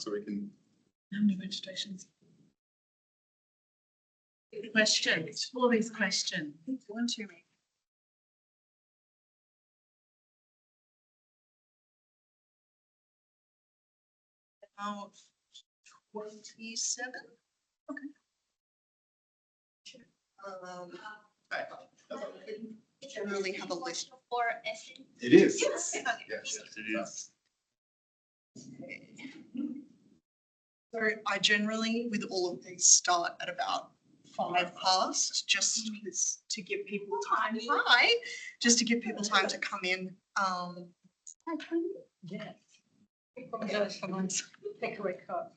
so we can. How many registrations? Questions, all these questions. One too many. About 27. Okay. Generally have a list. For essay. It is. Yes. Yes, it is. So I generally, with all of these, start at about 5 past, just to give people time. Hi, just to give people time to come in. Yes. Takeaway cup.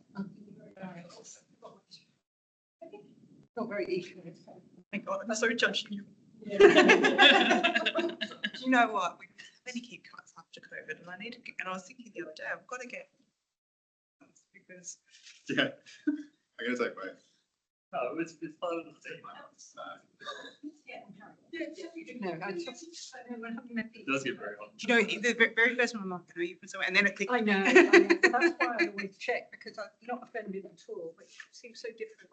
Not very easy. My God, I'm so judging you. Yeah. Do you know what? We have many keep cuts after COVID, and I need to. And I was thinking the other day, I've got to get because Yeah. I'm gonna take both. No, it's part of the thing. No, I just, It does get very hot. you know the very first one I'm like, I know you from somewhere, and then it clicked. I know. That's why I always check, because I'm not offended at all, but it seems so different.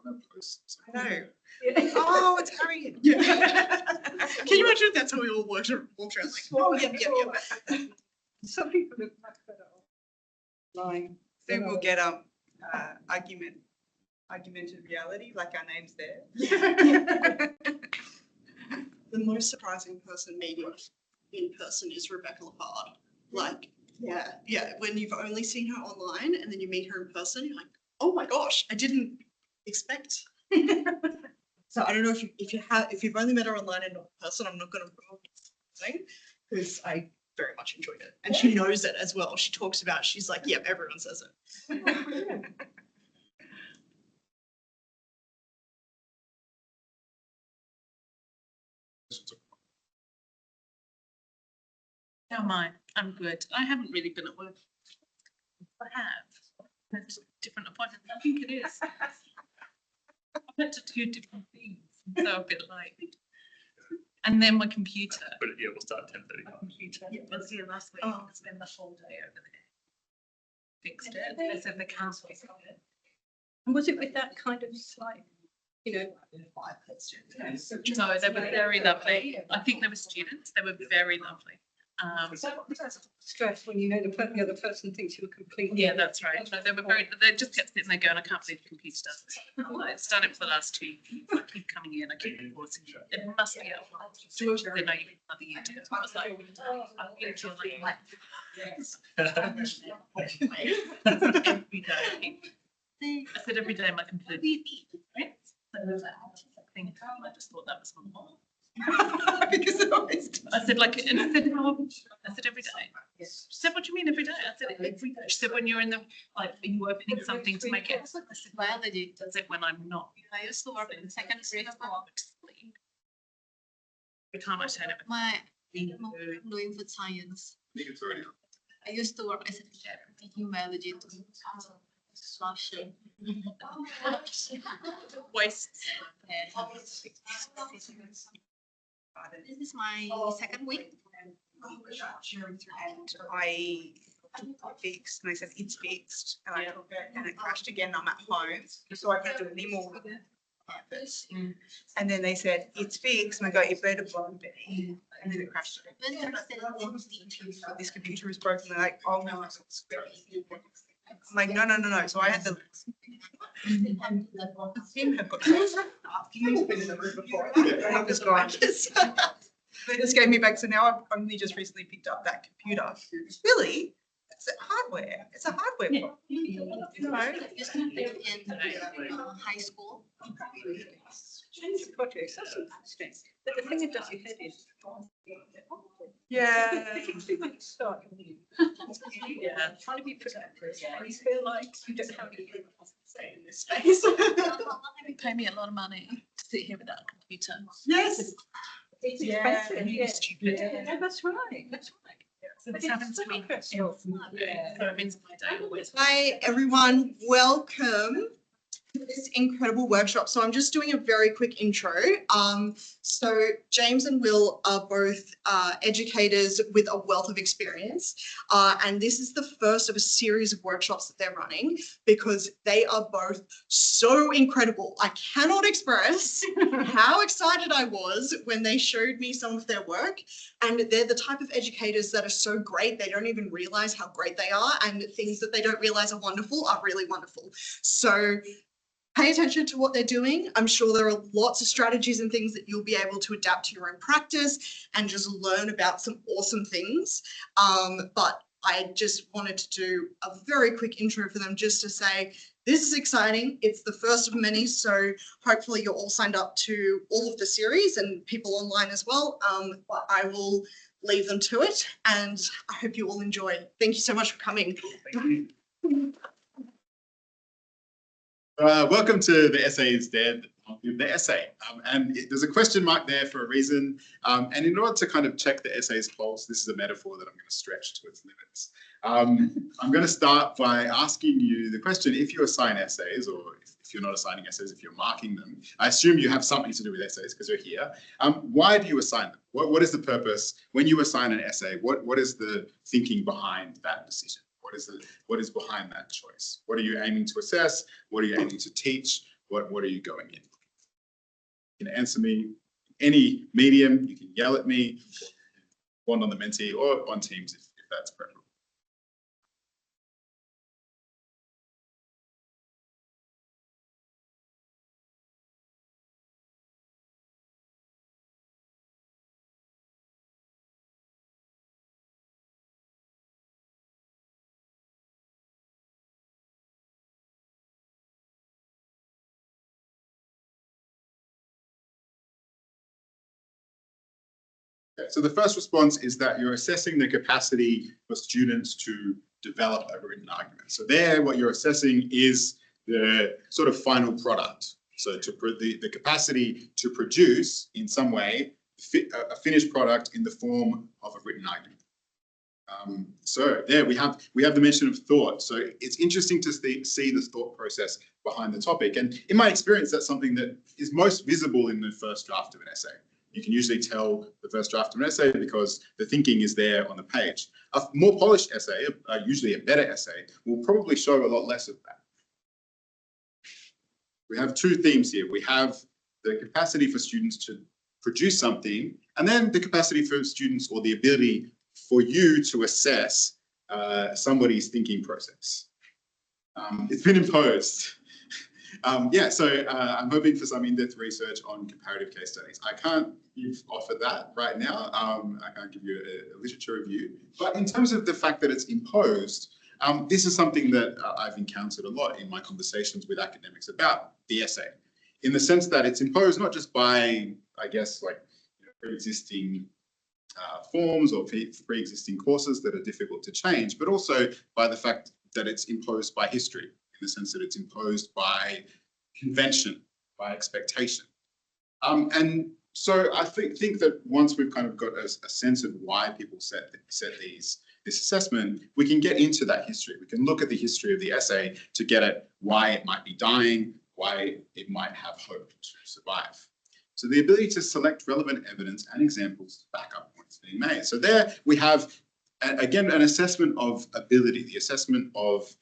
I know. Yeah. Oh, it's Harriet. Yeah. Can you imagine if that's how we all walked around like, oh, yeah. Some people look much better online. Then we'll get argumented reality, like our names there. The most surprising person meeting in person is Rebecca Lapard. Like, yeah. When you've only seen her online and then you meet her in person, you're like, oh my gosh, I didn't expect. So I don't know if you've only met her online and not in person, I'm not going to ruin anything because I very much enjoyed it, and she knows it as well. She talks about. She's like, yep, everyone says it. Don't mind, I'm good. I haven't really been at work. I have. Had different appointments. I think it is. I've had to do different things, so a bit like. And then my computer. But yeah, we'll start at 10:30. My computer was here last week. Oh. I spent the whole day over there. Fixed it. They said the council fixed it. And was it with that kind of slight, you know? No, they were very lovely. I think they were students. They were very lovely. Stress when you know the other person thinks you're completely. Yeah, that's right. No, they were very. They just kept sitting there going, "I can't believe the computer does this." It's done it for the last 2 years. I keep coming in. I keep enforcing it. It must be up. They know you another year to go. I was like, I'm going to like every day. I said every day my computer. Right? So there was that thing. I just thought that was normal. Because it always does. I said like, and I said, no, I said every day. She said, what do you mean every day? I said every day. She said, when you're in the, like, are you opening something to make it? I said, biology does it when I'm not. I used to work in secondary school. Every time I turn it. I'm doing food science. I think it's already on. I used to work as a teacher teaching biology to slash. Wastes. This is my second week. And I fixed, and they said it's fixed, and I took it, and it crashed again. I'm at home, so I can't do any more purpose. And then they said it's fixed, and I go, it better be, and then it crashed again. But this computer is broken. They're like, oh no, it's I'm like, no. So I had the Tim had got he's been in the room before. I was gone. They just gave me back. So now I've only just recently picked up that computer. Really? It's a hardware. It's a hardware problem. You know? Used to live in high school. Projects, that's interesting. But the thing that does your head is. Yeah. Start. Yeah. Trying to be productive. And you feel like you don't have any say in this Space. They pay me a lot of money to sit here without a computer. Yes. It's Yeah. expensive. Yeah. Stupid. Yeah, that's right. That's right. So this happens to me. Yeah. So it means my day always. Hi everyone, welcome this incredible workshop. So I'm just doing a very quick intro. So James and Will are both educators with a wealth of experience. And this is the first of a series of workshops that they're running because they are both so incredible. I cannot express how excited I was when they showed me some of their work. And they're the type of educators that are so great, they don't even realize how great they are. And things that they don't realize are wonderful are really wonderful. So pay attention to what they're doing. I'm sure there are lots of strategies and things that you'll be able to adapt to your own practice and just learn about some awesome things. But I just wanted to do a very quick intro for them just to say, this is exciting. It's the first of many. So hopefully you're all signed up to all of the series and people online as well. But I will leave them to it and I hope you all enjoy. Thank you so much for coming. Thank you. Welcome to the Essay is Dead, the essay. There's a question mark there for a reason. And in order to kind of check the essay's pulse, this is a metaphor that I'm going to stretch to its limits. I'm going to start by asking you the question, if you assign essays, or if you're not assigning essays, if you're marking them, I assume you have something to do with essays because you're here. Why do you assign them? What is the purpose? When you assign an essay, what is the thinking behind that decision? What is behind that choice? What are you aiming to assess? What are you aiming to teach? What are you going in? You can answer me any medium. You can yell at me, one on the Menti or on Teams if that's preferable. So the first response is that you're assessing the capacity for students to develop a written argument. So there, what you're assessing is the sort of final product. So the capacity to produce in some way a finished product in the form of a written argument. So there we have the mention of thought. So it's interesting to see the thought process behind the topic. And in my experience, that's something that is most visible in the first draft of an essay. You can usually tell the first draft of an essay because the thinking is there on the page. A more polished essay, usually a better essay, will probably show a lot less of that. We have two themes here. We have the capacity for students to produce something, and then the capacity for students or the ability for you to assess somebody's thinking process. It's been imposed. So I'm hoping for some in-depth research on comparative case studies. I can't offer that right now. I can't give you a literature review. But in terms of the fact that it's imposed, this is something that I've encountered a lot in my conversations with academics about the essay, in the sense that it's imposed not just by, I guess, like pre-existing forms or pre-existing courses that are difficult to change, but also by the fact that it's imposed by history, in the sense that it's imposed by convention, by expectation. And so I think that once we've kind of got a sense of why people set this assessment, we can get into that history. We can look at the history of the essay to get at why it might be dying, why it might have hope to survive. So the ability to select relevant evidence and examples to back up points being made. So there we have, again, an assessment of ability, the assessment of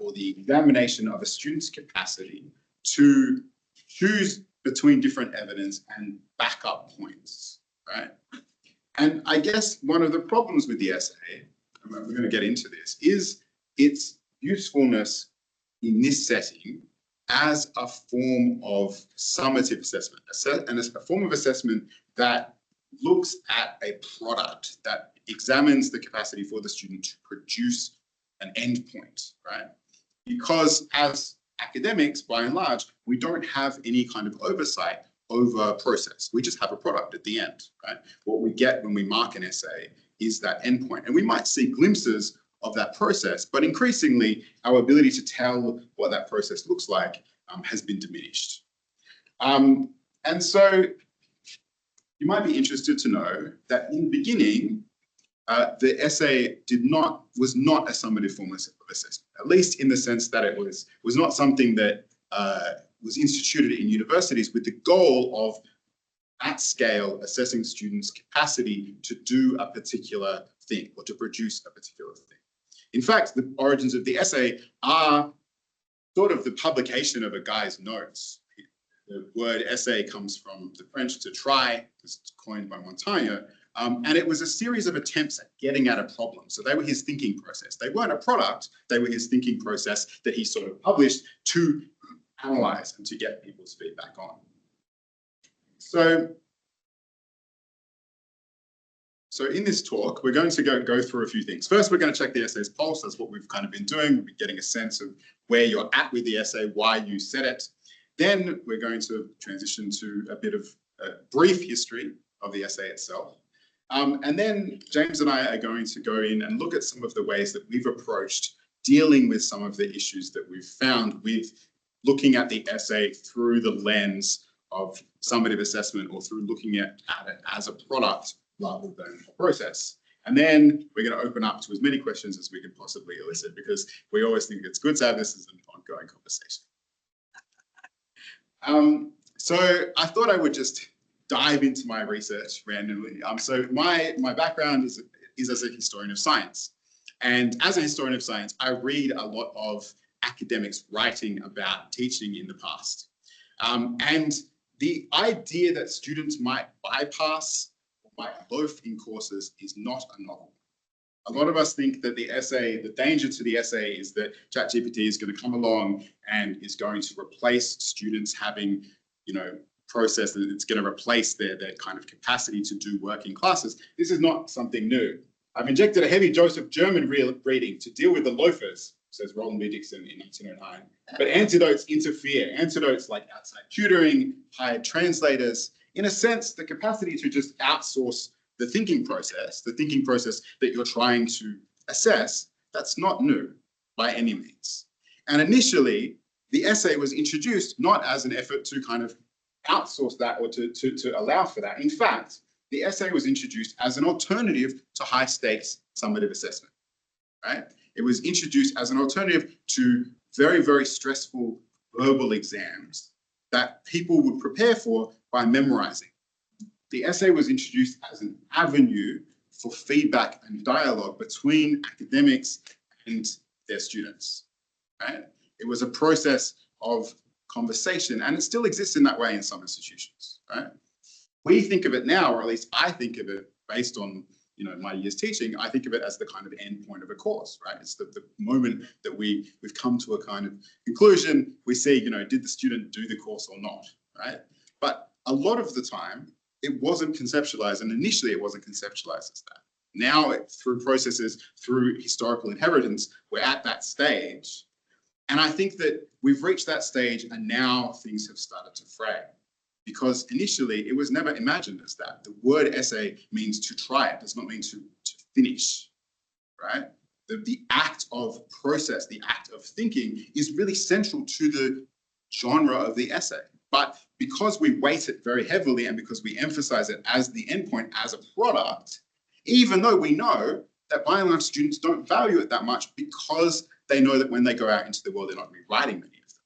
or the examination of a student's capacity to choose between different evidence and backup points, right? And I guess one of the problems with the essay, and we're going to get into this, is its usefulness in this setting as a form of summative assessment, and a form of assessment that looks at a product, that examines the capacity for the student to produce an endpoint, right? Because as academics, by and large, we don't have any kind of oversight over process. We just have a product at the end, right? What we get when we mark an essay is that endpoint. And we might see glimpses of that process, but increasingly our ability to tell what that process looks like has been diminished. And so you might be interested to know that in the beginning, the essay was not a summative form of assessment, at least in the sense that it was not something that was instituted in universities with the goal of, at scale, assessing students' capacity to do a particular thing or to produce a particular thing. In fact, the origins of the essay are sort of the publication of a guy's notes. The word essay comes from the French to try, was coined by Montaigne, and it was a series of attempts at getting at a problem. So they were his thinking process. They weren't a product, they were his thinking process that he sort of published to analyze and to get people's feedback on. So in this talk, we're going to go through a few things. First, we're going to check the essay's pulse. That's what we've kind of been doing. We'll be getting a sense of where you're at with the essay, why you said it. Then we're going to transition to a bit of a brief history of the essay itself. And then James and I are going to go in and look at some of the ways that we've approached dealing with some of the issues that we've found with looking at the essay through the lens of summative assessment or through looking at it as a product rather than a process. And then we're going to open up to as many questions as we can possibly elicit, because we always think it's good to have this as an ongoing conversation. So I thought I would just dive into my research randomly. So my background is as a historian of science. And as a historian of science, I read a lot of academics writing about teaching in the past. And the idea that students might bypass or might loaf in courses is not a novel. A lot of us think that the essay, the danger to the essay is that ChatGPT is going to come along and is going to replace students having, process, that it's going to replace their kind of capacity to do work in classes. This is not something new. I've injected a heavy dose of German reading to deal with the loafers, says Roland B. Dixon in 1909. But antidotes interfere. Antidotes like outside tutoring, hired translators. In a sense, the capacity to just outsource the thinking process that you're trying to assess, that's not new by any means. And initially, the essay was introduced not as an effort to kind of outsource that or to allow for that. In fact, the essay was introduced as an alternative to high stakes summative assessment, right? It was introduced as an alternative to very, very stressful verbal exams that people would prepare for by memorizing. The essay was introduced as an avenue for feedback and dialogue between academics and their students, right? It was a process of conversation, and it still exists in that way in some institutions, right? We think of it now, or at least I think of it based on my years teaching, I think of it as the kind of end point of a course, right? It's the moment that we've come to a kind of conclusion. We see, did the student do the course or not, right? But a lot of the time, it wasn't conceptualized, and initially it wasn't conceptualized as that. Now, through processes, through historical inheritance, we're at that stage. And I think that we've reached that stage, and now things have started to fray. Because initially, it was never imagined as that. The word essay means to try. It does not mean to finish, right? The act of process, the act of thinking is really central to the genre of the essay. But because we weight it very heavily and because we emphasize it as the endpoint, as a product, even though we know that by and large students don't value it that much because they know that when they go out into the world, they're not going to be writing many of them.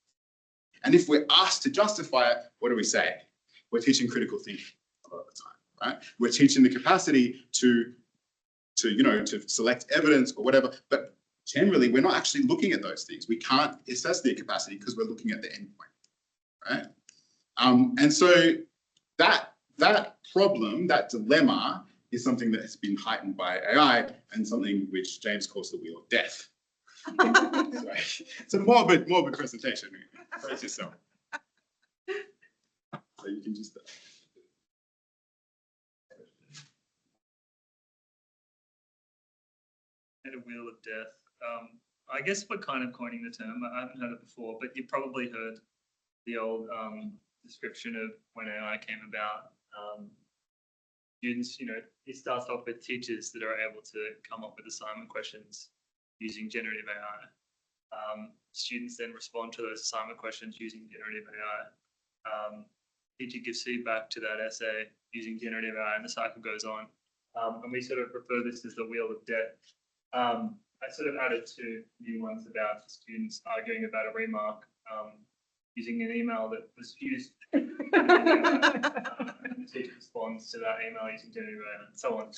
And if we're asked to justify it, what do we say? We're teaching critical thinking a lot of the time, right? We're teaching the capacity to select evidence or whatever, but generally we're not actually looking at those things. We can't assess their capacity because we're looking at the endpoint, right? And so that problem, that dilemma, is something that has been heightened by AI and something which James calls the wheel of death. Sorry. It's a morbid presentation. Brace yourself. So you can just. And a wheel of death. I guess we're kind of coining the term. I haven't heard it before, but you probably heard the old description of when AI came about. Students, it starts off with teachers that are able to come up with assignment questions using generative AI. Students then respond to those assignment questions using generative AI. Teacher gives feedback to that essay using generative AI, and the cycle goes on. And we sort of refer this as the wheel of death. I sort of added two new ones about students arguing about a remark using an email that was used. The teacher responds to that email using generative AI and so on.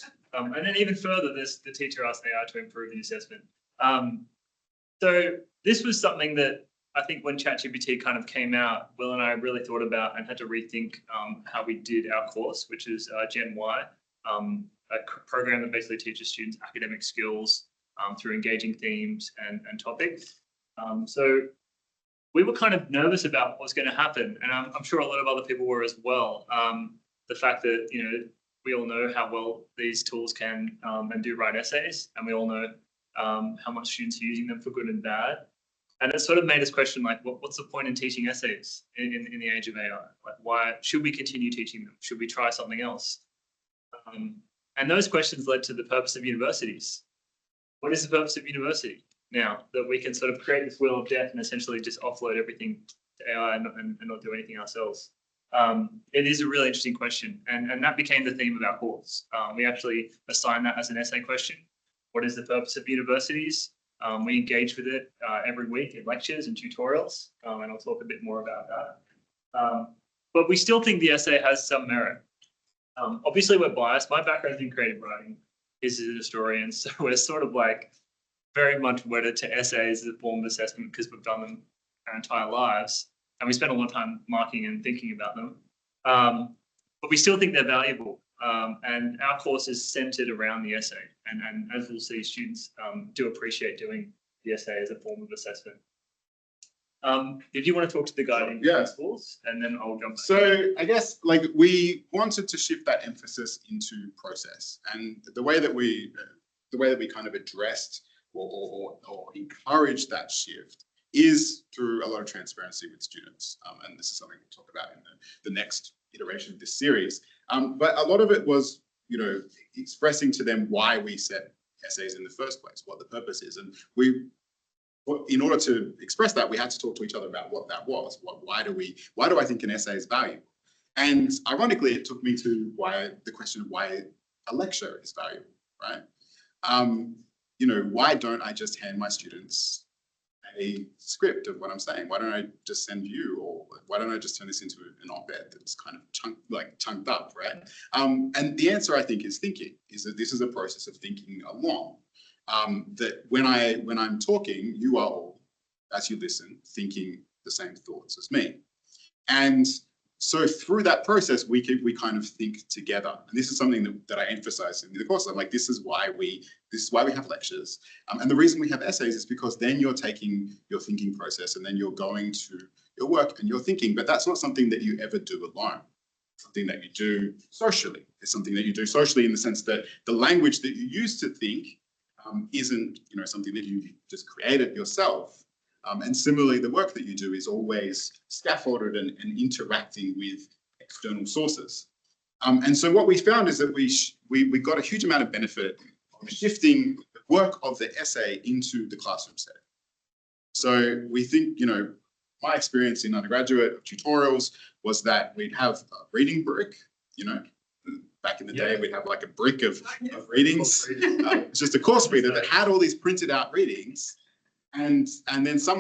And then even further, the teacher asks AI to improve the assessment. So this was something that I think when ChatGPT kind of came out, Will and I really thought about and had to rethink how we did our course, which is Gen Y, a program that basically teaches students academic skills through engaging themes and topics. So we were kind of nervous about what was going to happen, and I'm sure a lot of other people were as well. The fact that, you know, we all know how well these tools can and do write essays, and we all know how much students are using them for good and bad. And it sort of made us question, like, what's the point in teaching essays in the age of AI? Like, why should we continue teaching them? Should we try something else? And those questions led to the purpose of universities. What is the purpose of university now that we can sort of create this wheel of death and essentially just offload everything to AI and not do anything ourselves? It is a really interesting question, and that became the theme of our course. We actually assigned that as an essay question. What is the purpose of universities? We engage with it every week in lectures and tutorials, and I'll talk a bit more about that. But we still think the essay has some merit. Obviously, we're biased. My background is in creative writing. He's a historian, so we're sort of like very much wedded to essays as a form of assessment because we've done them our entire lives, and we spend a lot of time marking and thinking about them. But we still think they're valuable, and our course is centered around the essay. And as we'll see, students do appreciate doing the essay as a form of assessment. If you want to talk to the guiding principles, and then I'll jump back. So I guess like we wanted to shift that emphasis into process, and the way that we kind of addressed or encouraged that shift is through a lot of transparency with students. And this is something we'll talk about in the next iteration of this series. But a lot of it was, you know, expressing to them why we set essays in the first place, what the purpose is. And in order to express that, we had to talk to each other about what that was. Why do I think an essay is valuable? And ironically, it took me to the question of why a lecture is valuable, right? You know, why don't I just hand my students a script of what I'm saying? Why don't I just send you, or why don't I just turn this into an op-ed that's kind of chunked up, right? And the answer, I think, is thinking. Is that this is a process of thinking along. That when I'm talking, you are all, as you listen, thinking the same thoughts as me. And so through that process, we kind of think together. And this is something that I emphasize in the course. I'm like, this is why we have lectures. And the reason we have essays is because then you're taking your thinking process and then you're going to your work and you're thinking, but that's not something that you ever do alone. It's something that you do socially. It's something that you do socially in the sense that the language that you use to think isn't, you know, something that you just created yourself. And similarly, the work that you do is always scaffolded and interacting with external sources. And so what we found is that we got a huge amount of benefit of shifting the work of the essay into the classroom setting. So we think, you know, my experience in undergraduate tutorials was that we'd have a reading brick, you know, back in the day, we'd have like a brick of readings. It's just a course reader that had all these printed out readings. And then some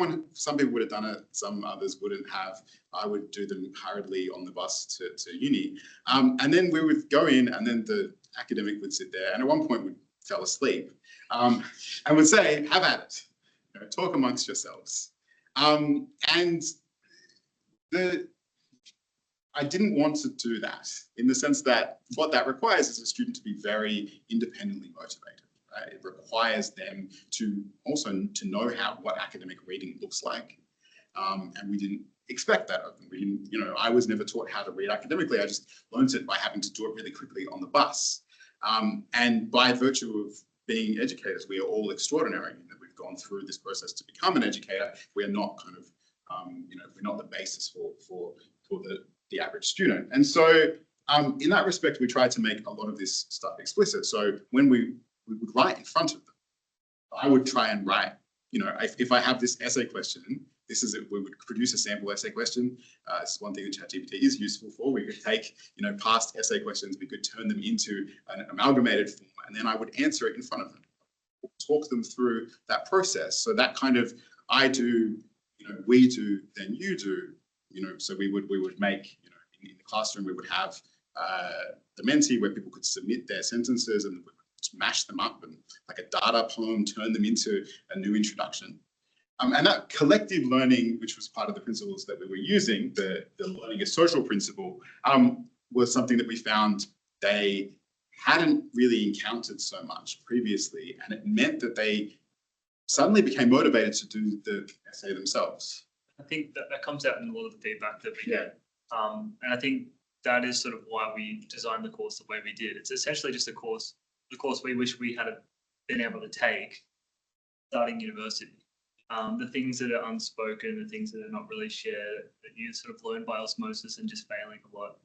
people would have done it, some others wouldn't have. I would do them hurriedly on the bus to uni. And then we would go in and then the academic would sit there and at one point would fell asleep and would say, have at it, you know, talk amongst yourselves. I didn't want to do that in the sense that what that requires is a student to be very independently motivated. Right? It requires them to also to know what academic reading looks like. And we didn't expect that of them. We didn't, you know, I was never taught how to read academically. I just learned it by having to do it really quickly on the bus. And by virtue of being educators, we are all extraordinary in that we've gone through this process to become an educator. We are not kind of, you know, we're not the basis for the average student. And so in that respect, we tried to make a lot of this stuff explicit. So when we would write in front of them, I would try and write, you know, if I have this essay question, this is it, we would produce a sample essay question. It's one thing that ChatGPT is useful for. We could take, you know, past essay questions, we could turn them into an amalgamated form, and then I would answer it in front of them, talk them through that process. So that kind of I do, you know, we do, then you do, So we would make, in the classroom, we would have the Menti where people could submit their sentences and we would smash them up and like a data poem, turn them into a new introduction. And that collective learning, which was part of the principles that we were using, the learning is social principle, was something that we found they hadn't really encountered so much previously. And it meant that they suddenly became motivated to do the essay themselves. I think that comes out in a lot of the feedback that we get. And I think that is sort of why we designed the course the way we did. It's essentially just the course we wish we had been able to take starting university. The things that are unspoken, the things that are not really shared, that you sort of learn by osmosis and just failing a lot,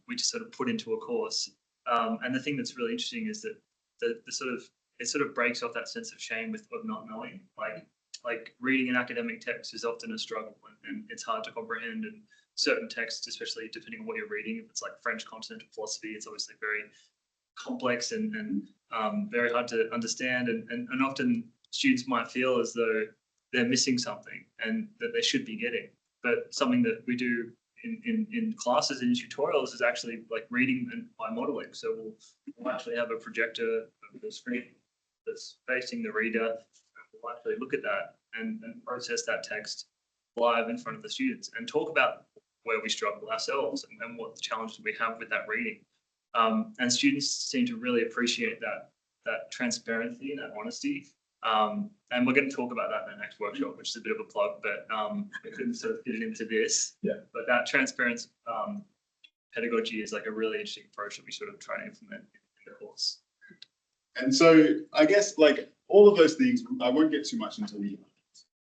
we just sort of put into a course. And the thing that's really interesting is that it sort of breaks off that sense of shame of not knowing. Like reading an academic text is often a struggle and it's hard to comprehend. And certain texts, especially depending on what you're reading, if it's like French continental philosophy, it's obviously very complex and very hard to understand. And often students might feel as though they're missing something and that they should be getting. But something that we do in classes and tutorials is actually like reading and by modeling. So we'll actually have a projector of the screen that's facing the reader. We'll actually look at that and process that text live in front of the students and talk about where we struggle ourselves and what the challenges we have with that reading. And students seem to really appreciate that transparency and that honesty. And we're going to talk about that in the next workshop, which is a bit of a plug, but we couldn't sort of fit it into this. Yeah. But that transparent pedagogy is like a really interesting approach that we sort of try to implement in the course. And so I guess like all of those things, I won't get too much into the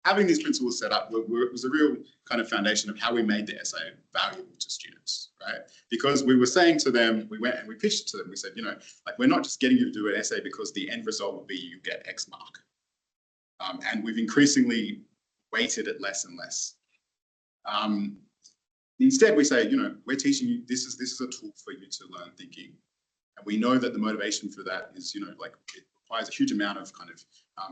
having these principles set up was a real kind of foundation of how we made the essay valuable to students, right? Because we were saying to them, we went and we pitched to them, we said, like we're not just getting you to do an essay because the end result will be you get X mark. And we've increasingly weighted it less and less. Instead, we say, we're teaching you, this is a tool for you to learn thinking. And we know that the motivation for that is, like it requires a huge amount of kind of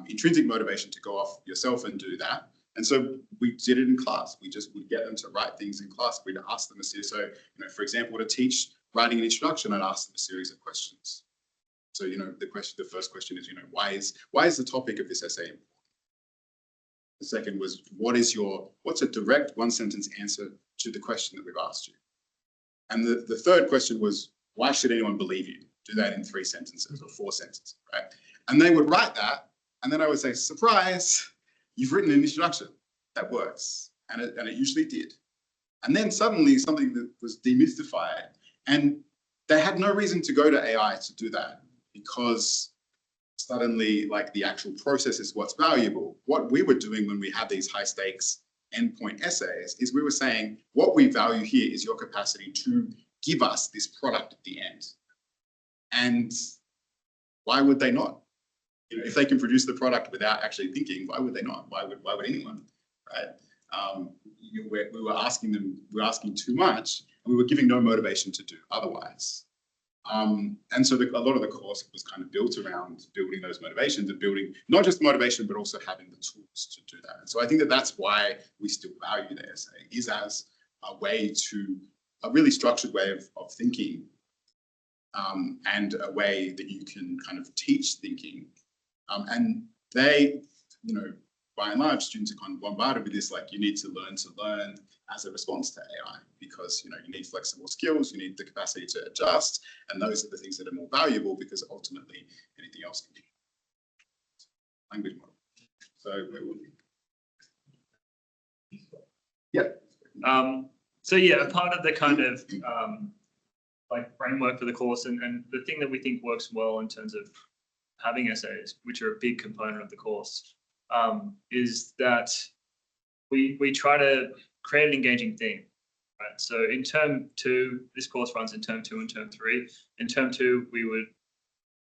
intrinsic motivation to go off yourself and do that. And so we did it in class. We just would get them to write things in class. We'd ask them a series. So, for example, to teach writing an introduction, I'd ask them a series of questions. So, the first question is, why is the topic of this essay important? The second was, what's a direct one sentence answer to the question that we've asked you? And the third question was, why should anyone believe you? Do that in 3 sentences or 4 sentences, right? And they would write that. And then I would say, surprise, you've written an introduction that works. And it usually did. And then suddenly something that was demystified. And they had no reason to go to AI to do that because suddenly like the actual process is what's valuable. What we were doing when we had these high stakes endpoint essays is we were saying, what we value here is your capacity to give us this product at the end. And why would they not? If they can produce the product without actually thinking, why would they not? Why would anyone, right? We were asking too much, and we were giving no motivation to do otherwise. And so a lot of the course was kind of built around building those motivations and building not just motivation, but also having the tools to do that. And so I think that that's why we still value the essay, is as a way to, a really structured way of thinking, and a way that you can kind of teach thinking. And they, by and large, students are kind of bombarded with this, like you need to learn as a response to AI, because you need flexible skills, you need the capacity to adjust, and those are the things that are more valuable because ultimately anything else can be language model. So where will we? Yeah. So yeah, part of the kind of like framework for the course and the thing that we think works well in terms of having essays, which are a big component of the course, is that we try to create an engaging theme, right? So in term 2, this course runs in term 2 and term 3. In term 2, we would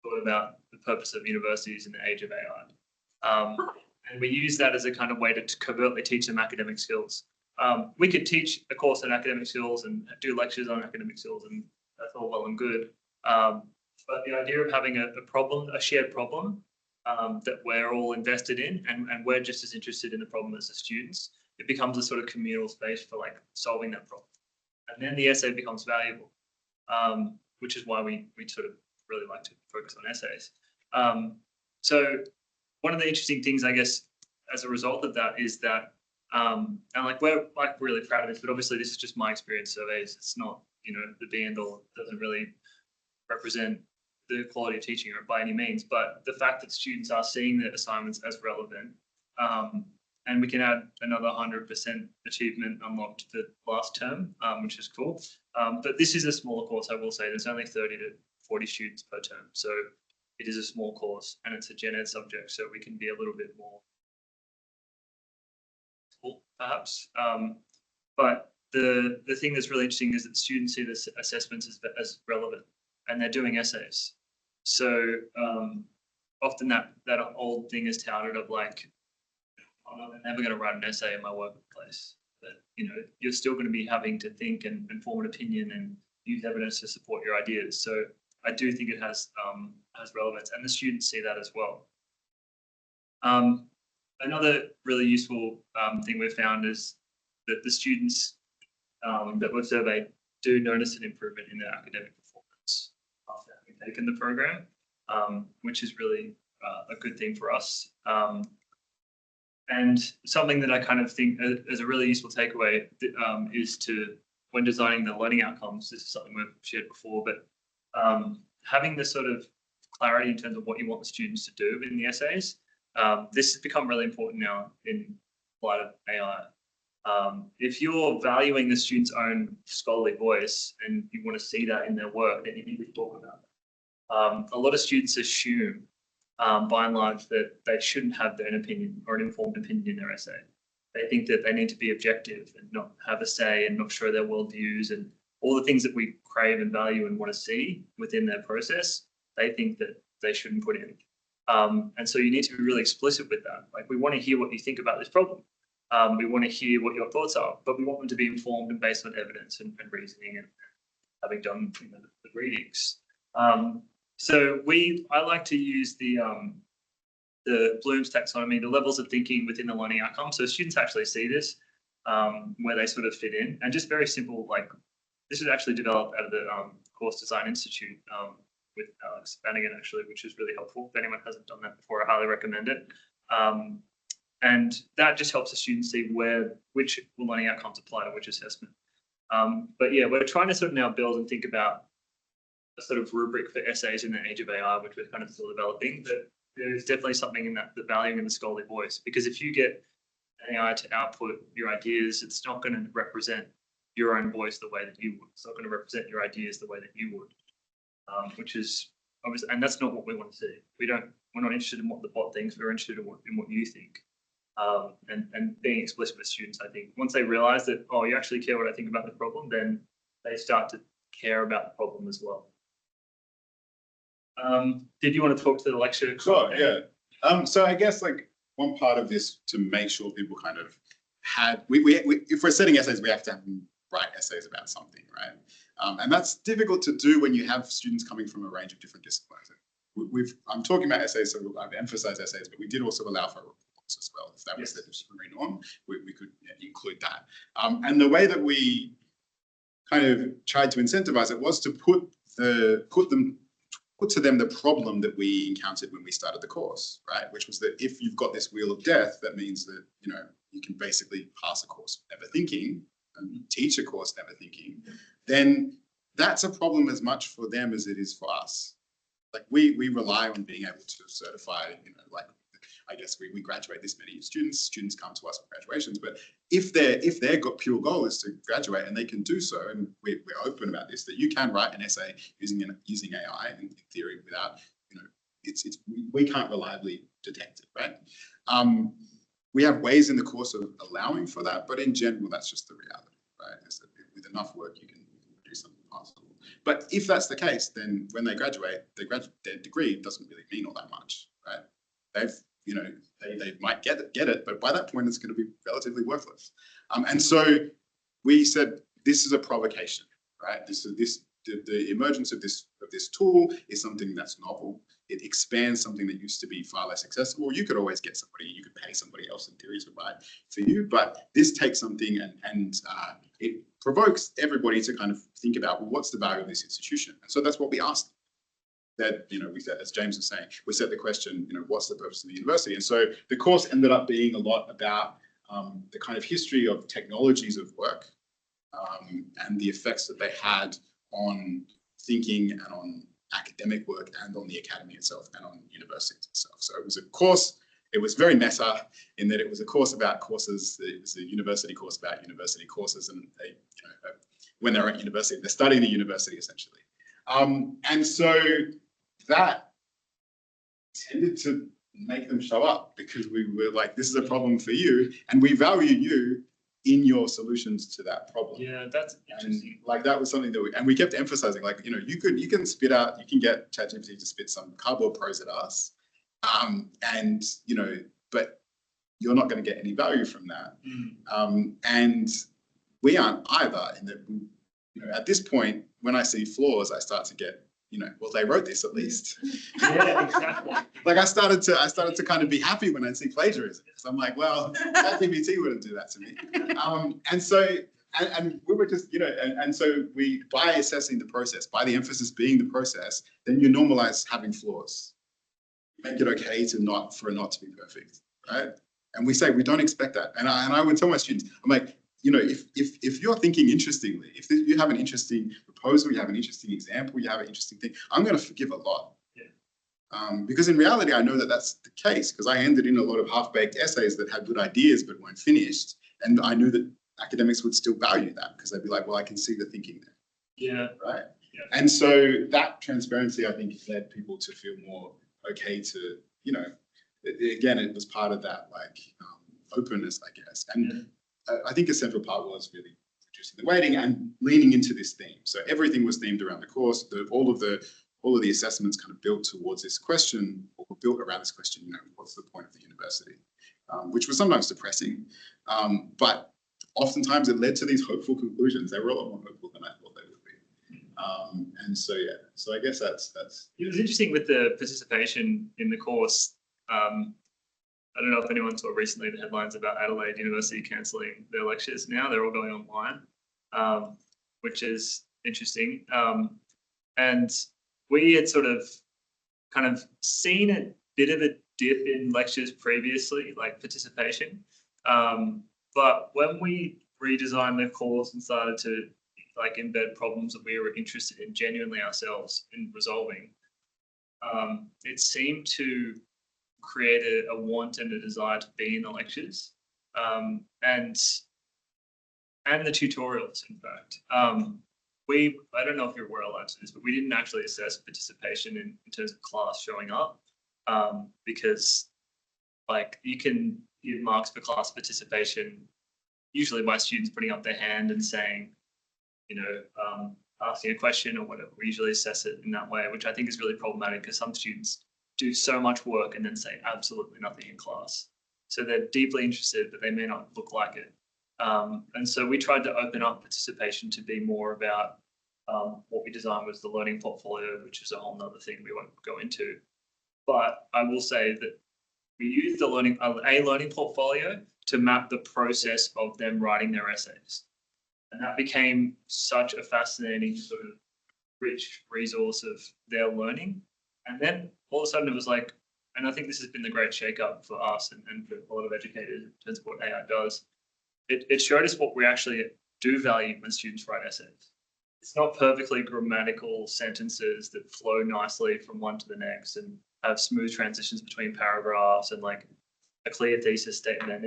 talk about the purpose of universities in the age of AI. And we use that as a kind of way to covertly teach them academic skills. We could teach a course on academic skills and do lectures on academic skills, and that's all well and good. But the idea of having a shared problem that we're all invested in, and we're just as interested in the problem as the students, it becomes a sort of communal space for like solving that problem. And then the essay becomes valuable, which is why we sort of really like to focus on essays. So one of the interesting things, I guess, as a result of that is that, and like we're like really proud of this, but obviously this is just my experience surveys. It's not, you know, the be and all. It doesn't really represent the quality of teaching by any means, but the fact that students are seeing the assignments as relevant, and we can add another 100% achievement unlocked the last term, which is cool. But this is a smaller course, I will say. There's only 30 to 40 students per term, so it is a small course, and it's a gen ed subject, so we can be a little bit more cool, perhaps. But the thing that's really interesting is that students see the assessments as relevant, and they're doing essays. So often that old thing is touted of like, I'm never going to write an essay in my workplace. But you know, you're still going to be having to think and form an opinion and use evidence to support your ideas. So I do think it has relevance, and the students see that as well. Another really useful thing we've found is that the students that we've surveyed do notice an improvement in their academic performance after having taken the program, which is really a good thing for us. And something that I kind of think as a really useful takeaway is to, when designing the learning outcomes, this is something we've shared before, but having this sort of clarity in terms of what you want the students to do in the essays, this has become really important now in light of AI. If you're valuing the student's own scholarly voice and you want to see that in their work, then you need to talk about it. A lot of students assume, by and large, that they shouldn't have their own opinion or an informed opinion in their essay. They think that they need to be objective and not have a say and not show their worldviews and all the things that we crave and value and want to see within their process. They think that they shouldn't put in. And so you need to be really explicit with that. Like, we want to hear what you think about this problem. We want to hear what your thoughts are, but we want them to be informed and based on evidence and reasoning and having done the readings. So I like to use the Bloom's taxonomy, the levels of thinking within the learning outcome. So students actually see this, where they sort of fit in, and just very simple, like this is actually developed out of the Course Design Institute with Alex Bannigan, actually, which is really helpful. If anyone hasn't done that before, I highly recommend it. And that just helps the students see which learning outcomes apply to which assessment. But yeah, we're trying to sort of now build and think about a sort of rubric for essays in the age of AI, which we're kind of still developing. But there's definitely something in that, the valuing in the scholarly voice, because if you get AI to output your ideas, it's not going to represent your own voice the way that you would. It's not going to represent your ideas the way that you would, which is obviously, and that's not what we want to see. We're not interested in what the bot thinks. We're interested in what you think. And being explicit with students, I think once they realize that, oh, you actually care what I think about the problem, then they start to care about the problem as well. Did you want to talk to the lecture? Sure, yeah. So I guess like one part of this to make sure people kind of had, if we're setting essays, we have to have them write essays about something, right? And that's difficult to do when you have students coming from a range of different disciplines. I'm talking about essays, so I've emphasized essays, but we did also allow for reports as well. If that was the disciplinary norm, we could include that. And the way that we kind of tried to incentivize it was to put to them the problem that we encountered when we started the course, right? Which was that if you've got this wheel of death, that means that, you know, you can basically pass a course never thinking and teach a course never thinking, then that's a problem as much for them as it is for us. Like we rely on being able to certify, you know, like I guess we graduate this many students come to us for graduations, but if their pure goal is to graduate and they can do so, and we're open about this, that you can write an essay using AI in theory without, you know, we can't reliably detect it, right? We have ways in the course of allowing for that, but in general, that's just the reality, right? Is that with enough work, you can produce something passable. But if that's the case, then when they graduate, their degree doesn't really mean all that much, right? They might get it, but by that point, it's going to be relatively worthless. And so we said, this is a provocation, right? The emergence of this tool is something that's novel. it expands something that used to be far less accessible. You could always get somebody, you could pay somebody else in theory to write for you, but this takes something and it provokes everybody to kind of think about, well, what's the value of this institution? And so that's what we asked. That, you know, we said, as James was saying, we set the question, you know, what's the purpose of the university? And so the course ended up being a lot about the kind of history of technologies of work and the effects that they had on thinking and on academic work and on the academy itself and on universities itself. So it was a course, it was very meta in that it was a course about courses. It was a university course about university courses, and they, you know, when they're at university, they're studying the university essentially. And so that tended to make them show up because we were like, this is a problem for you, and we value you in your solutions to that problem. Yeah, that's interesting. And like that was something that we kept emphasizing, like, you know, you can spit out, you can get ChatGPT to spit some cardboard prose at us, and you know, but you're not going to get any value from that. And we aren't either. In that, you know, at this point, when I see flaws, I start to get, you know, well, they wrote this at least. Yeah, exactly. Like I started to kind of be happy when I see plagiarism. So I'm like, well, ChatGPT wouldn't do that to me. And so, and we were just, you know, and so we, by assessing the process, by the emphasis being the process, then you normalize having flaws. Make it okay for it not to be perfect, right? And we say we don't expect that. And I would tell my students, I'm like, you know, if you're thinking interestingly, if you have an interesting proposal, you have an interesting example, you have an interesting thing, I'm going to forgive a lot. Yeah. Because in reality, I know that that's the case because I handed in a lot of half-baked essays that had good ideas but weren't finished, and I knew that academics would still value that because they'd be like, well, I can see the thinking there. Yeah. Right. Yeah. And so that transparency, I think, led people to feel more okay to, you know, again, it was part of that like openness, I guess. And I think a central part was really reducing the weighting and leaning into this theme. So everything was themed around the course. All of the assessments kind of built towards this question, or were built around this question. You know, what's the point of the university? Which was sometimes depressing, but oftentimes it led to these hopeful conclusions. They were a lot more hopeful than I thought they would be. And so yeah, so I guess that's. It was interesting with the participation in the course. I don't know if anyone saw recently the headlines about Adelaide University cancelling their lectures now. They're all going online, which is interesting. And we had sort of kind of seen a bit of a dip in lectures previously, like participation. But when we redesigned the course and started to like embed problems that we were interested in genuinely ourselves in resolving, it seemed to create a want and a desire to be in the lectures, and the tutorials, in fact. I don't know if you were allowed to do this, but we didn't actually assess participation in terms of class showing up, because like you can give marks for class participation usually by students putting up their hand and saying, you know, asking a question or whatever. We usually assess it in that way, which I think is really problematic because some students do so much work and then say absolutely nothing in class. So they're deeply interested, but they may not look like it. And so we tried to open up participation to be more about what we designed was the learning portfolio, which is a whole nother thing we won't go into. But I will say that we used the learning portfolio to map the process of them writing their essays. And that became such a fascinating sort of rich resource of their learning. And then all of a sudden it was like, and I think this has been the great shakeup for us and for a lot of educators in terms of what AI does. It showed us what we actually do value when students write essays. It's not perfectly grammatical sentences that flow nicely from one to the next and have smooth transitions between paragraphs and like a clear thesis statement.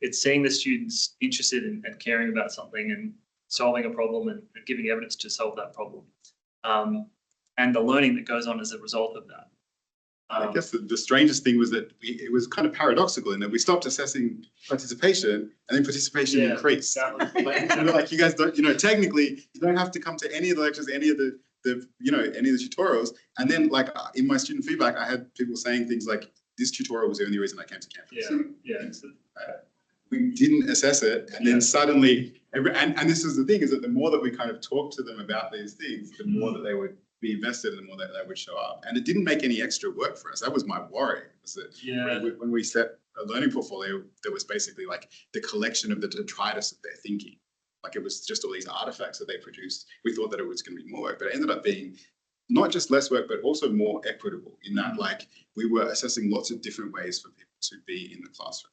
It's seeing the students interested in and caring about something and solving a problem and giving evidence to solve that problem. And the learning that goes on as a result of that. I guess the strangest thing was that it was kind of paradoxical in that we stopped assessing participation and then participation increased. Like you guys don't, you know, technically you don't have to come to any of the lectures, any of the you know, any of the tutorials. And then like in my student feedback, I had people saying things like, this tutorial was the only reason I came to campus. We didn't assess it, and then suddenly, and this is the thing, is that the more that we kind of talked to them about these things, the more that they would we invested, the more that they would show up. And it didn't make any extra work for us. That was my worry. Was that when we set a learning portfolio, that was basically like the collection of the detritus of their thinking. Like it was just all these artifacts that they produced. We thought that it was going to be more work, but it ended up being not just less work, but also more equitable in that, like, we were assessing lots of different ways for people to be in the classroom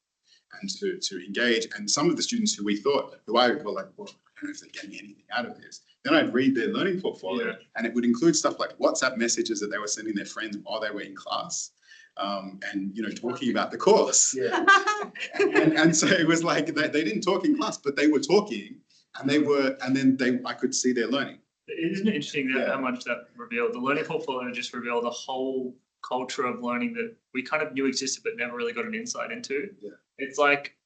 and to engage. And some of the students who we thought, who I were like, well, I don't know if they're getting anything out of this. Then I'd read their learning portfolio, and it would include stuff like WhatsApp messages that they were sending their friends while they were in class. And, you know, talking about the course. And so it was like, they didn't talk in class, but they were talking, and I could see their learning. Isn't it interesting that how much that revealed? The learning portfolio just revealed a whole culture of learning that we kind of knew existed but never really got an insight into. It's like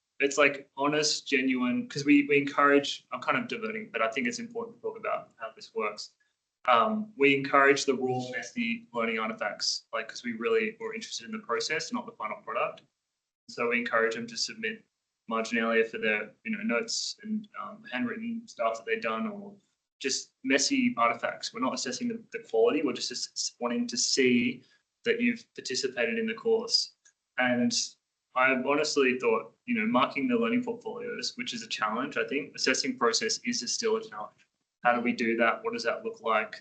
honest, genuine, because we encourage, I'm kind of diverting, but I think it's important to talk about how this works. We encourage the raw, messy learning artifacts, like, because we really were interested in the process, not the final product. So we encourage them to submit marginalia for their, you know, notes and handwritten stuff that they've done, or just messy artifacts. We're not assessing the quality. We're just wanting to see that you've participated in the course. And I honestly thought, you know, marking the learning portfolios, which is a challenge, I think, assessing process is still a challenge. How do we do that? What does that look like?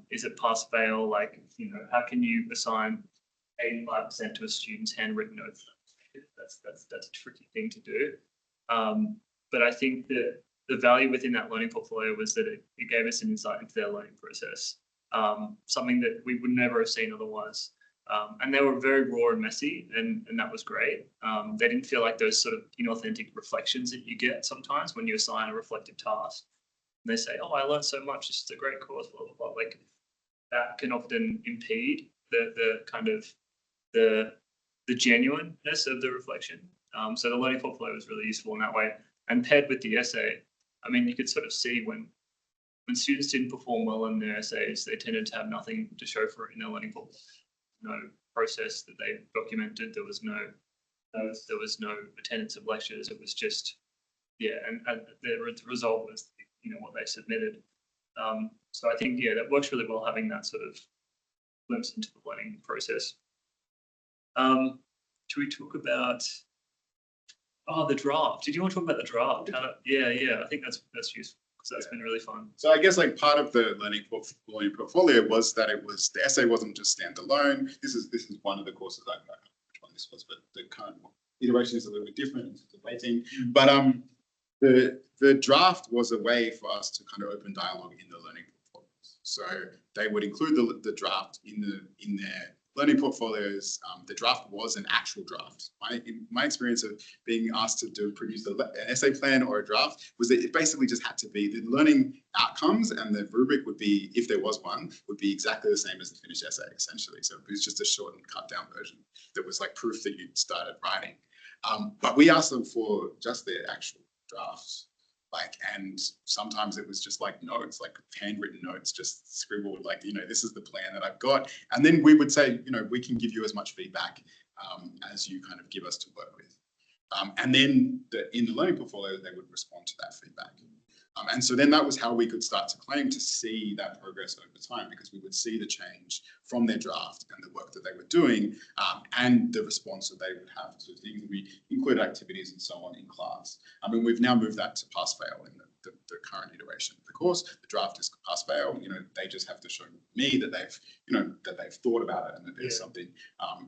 Is it pass fail? Like, you know, how can you assign 85% to a student's handwritten notes? That's a tricky thing to do. But I think that the value within that learning portfolio was that it gave us an insight into their learning process, something that we would never have seen otherwise. And they were very raw and messy, and that was great. They didn't feel like those sort of inauthentic reflections that you get sometimes when you assign a reflective task. And they say, oh, I learned so much, this is a great course, blah, blah, blah. Like, that can often impede the kind of the genuineness of the reflection. So the learning portfolio was really useful in that way. And paired with the essay, I mean, you could sort of see when students didn't perform well in their essays, they tended to have nothing to show for it in their learning portfolio. No process that they documented. There was no attendance of lectures. It was just, and the result was, you know, what they submitted. So I think, that works really well, having that sort of glimpse into the learning process. Should we talk about the draft? Did you want to talk about the draft? I think that's useful, because that's been really fun. So I guess, like, part of the learning portfolio was that the essay wasn't just standalone. This is one of the courses, I don't know which one this was, but the current iteration is a little bit different in terms of weighting. But the draft was a way for us to kind of open dialogue in the learning portfolios. So they would include the draft in their learning portfolios. The draft was an actual draft. My experience of being asked to produce an essay plan or a draft was that it basically just had to be the learning outcomes, and the rubric would be, if there was one, would be exactly the same as the finished essay, essentially. So it was just a short and cut down version that was like proof that you'd started writing. But we asked them for just their actual drafts. And sometimes it was just like notes, like handwritten notes, just scribbled, like, you know, this is the plan that I've got. And then we would say, you know, we can give you as much feedback as you kind of give us to work with. And then in the learning portfolio, they would respond to that feedback. And so then that was how we could start to claim to see that progress over time, because we would see the change from their draft and the work that they were doing, and the response that they would have to things. We include activities and so on in class. I mean, we've now moved that to pass-fail in the current iteration of the course. The draft is pass-fail. You know, they just have to show me that they've thought about it and that there's something,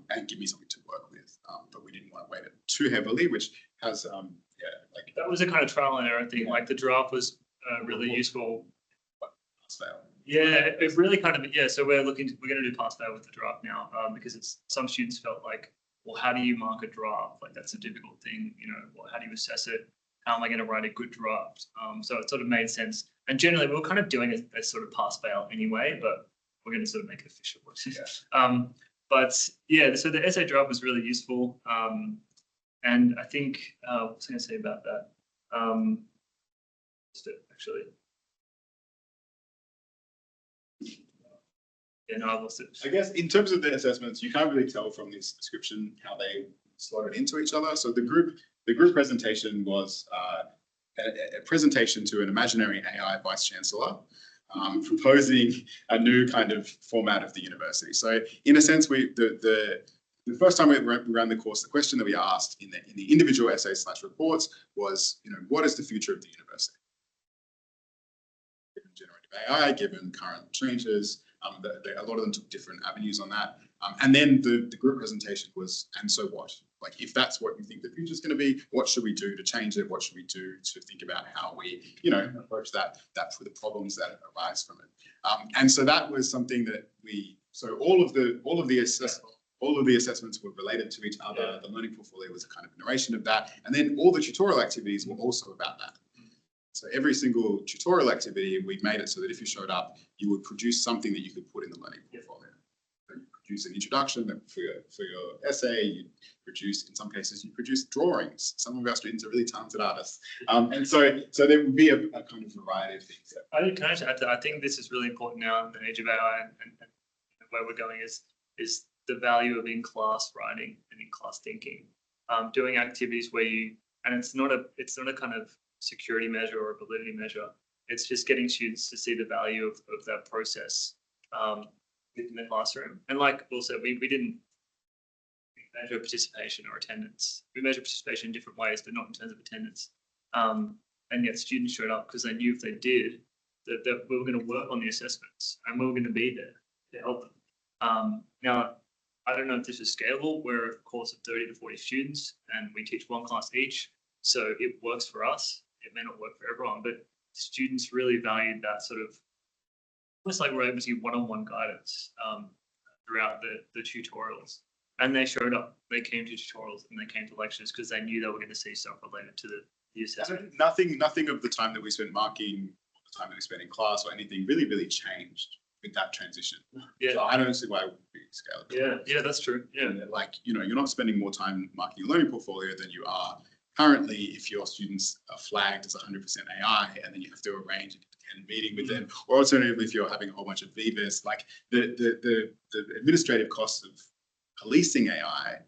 and give me something to work with. But we didn't want to weight it too heavily, which has that was a kind of trial and error thing. Like, the draft was really useful. Pass-fail. Yeah, it really kind of, so we're going to do pass-fail with the draft now, because some students felt like, well, how do you mark a draft? Like, that's a difficult thing, you know, well, how do you assess it? How am I going to write a good draft? So it sort of made sense. And generally, we were kind of doing a sort of pass-fail anyway, but we're going to sort of make it official. So the essay draft was really useful. And I think, what was I going to say about that? Actually. Yeah, no, I lost it. I guess in terms of the assessments, you can't really tell from this description how they slotted into each other. So the group presentation was a presentation to an imaginary AI vice chancellor, proposing a new kind of format of the university. So in a sense, the first time we ran the course, the question that we asked in the individual essays/reports was, what is the future of the university? Given generative AI, given current changes, a lot of them took different avenues on that. And then the group presentation was, and so what? Like, if that's what you think the future is going to be, what should we do to change it? What should we do to think about how we, approach that for the problems that arise from it? And so that was something that so all of the assessments were related to each other. The learning portfolio was a kind of narration of that. And then all the tutorial activities were also about that. So every single tutorial activity, we made it so that if you showed up, you would produce something that you could put in the learning portfolio. So you produce an introduction for your essay. You produce, in some cases, you produce drawings. Some of our students are really talented artists, and so there would be a kind of variety of things. I think, can I just add to that? I think this is really important now in the age of AI, and where we're going is the value of in-class writing and in-class thinking, doing activities where and it's not a kind of security measure or a validity measure. It's just getting students to see the value of that process in the classroom. And like Will said, we didn't measure participation or attendance. We measure participation in different ways, but not in terms of attendance. And yet students showed up because they knew if they did, that we were going to work on the assessments and we were going to be there to help them. Now, I don't know if this is scalable. We're a course of 30 to 40 students and we teach one class each. So it works for us. It may not work for everyone, but students really valued that sort of, almost like we're able to give one-on-one guidance throughout the tutorials. And they showed up. They came to tutorials and they came to lectures because they knew they were going to see stuff related to the assessment. Nothing of the time that we spent marking, or the time that we spent in class or anything really changed with that transition. Yeah. So I don't see why it would be scalable. Yeah, that's true. Yeah. Like, you're not spending more time marking your learning portfolio than you are currently if your students are flagged as 100% AI and then you have to arrange a meeting with them, or alternatively, if you're having a whole bunch of VBIS, like the administrative costs of policing AI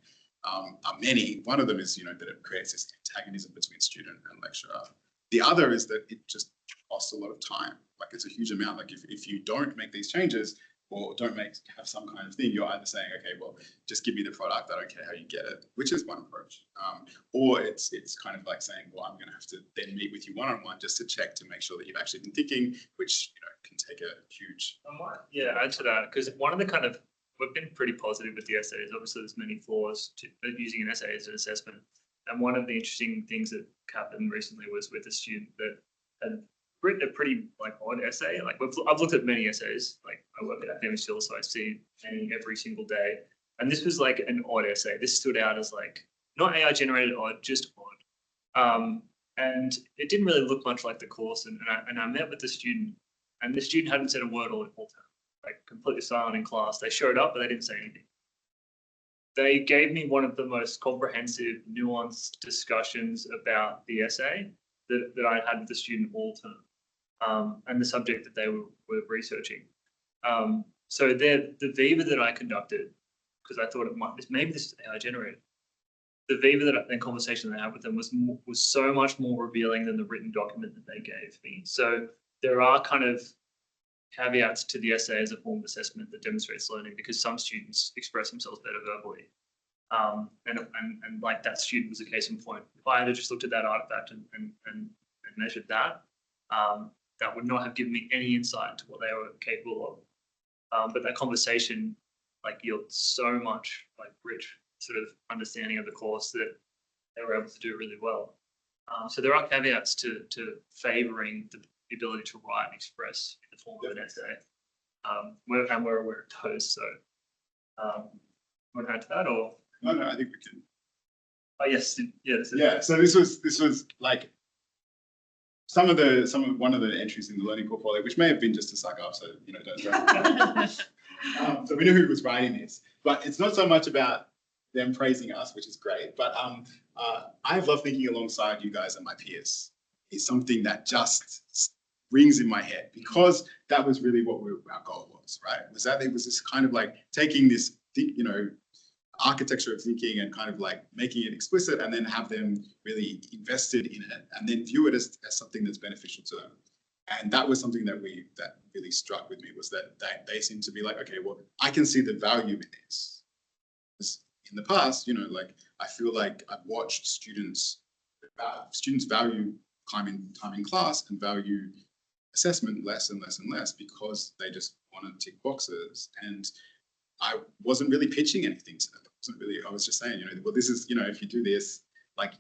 are many. One of them is, that it creates this antagonism between student and lecturer. The other is that it just costs a lot of time. Like, it's a huge amount. Like, if you don't make these changes or don't have some kind of thing, you're either saying, okay, well, just give me the product, I don't care how you get it, which is one approach. Or it's kind of like saying, well, I'm going to have to then meet with you one-on-one just to check to make sure that you've actually been thinking, which can take a huge. I might, add to that, because one of the we've been pretty positive with the essays. Obviously, there's many flaws to using an essay as an assessment. And one of the interesting things that happened recently was with a student that had written a pretty odd essay. Like, I've looked at many essays. Like, I work at academic still, so I see many every single day. And this was like an odd essay. This stood out as not AI generated odd, just odd. And it didn't really look much like the course. And I met with the student, and the student hadn't said a word all time. Like, completely silent in class. They showed up, but they didn't say anything. They gave me one of the most comprehensive, nuanced discussions about the essay that I had with the student all term, and the subject that they were researching. So the Viva that I conducted, because I thought maybe this is AI generated. The Viva and conversation that I had with them was so much more revealing than the written document that they gave me. So there are kind of caveats to the essay as a form of assessment that demonstrates learning, because some students express themselves better verbally. And like that student was a case in point. If I had just looked at that artifact and measured that, that would not have given me any insight into what they were capable of. But that conversation yields so much rich sort of understanding of the course that they were able to do really well. So there are caveats to favouring the ability to write and express in the form of an essay. We're aware of those. So, want to add to that, or? No, I think we can. Oh yes, So this was like one of the entries in the learning portfolio, which may have been just to suck up, so don't. So we knew who was writing this, but it's not so much about them praising us, which is great. But I love thinking alongside you guys and my peers. Is something that just rings in my head, because that was really what our goal was, right? It was this kind of taking this, architecture of thinking and kind of making it explicit, and then have them really invested in it, and then view it as something that's beneficial to them. And that was something that really struck with me, was that they seemed to be like, okay, well, I can see the value in this. In the past, like I feel like I've watched students value time in class and value assessment less and less and less because they just want to tick boxes. And I wasn't really pitching anything to them. I was just saying, well, this is, if you do this, like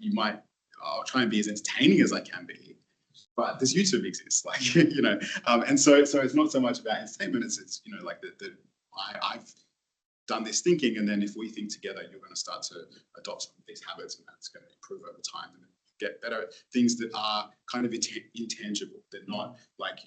I'll try and be as entertaining as I can be. But this YouTube exists, like, and so it's not so much about entertainment. It's like I've done this thinking, and then if we think together, you're going to start to adopt some of these habits, and that's going to improve over time and get better at things that are kind of intangible. They're not like,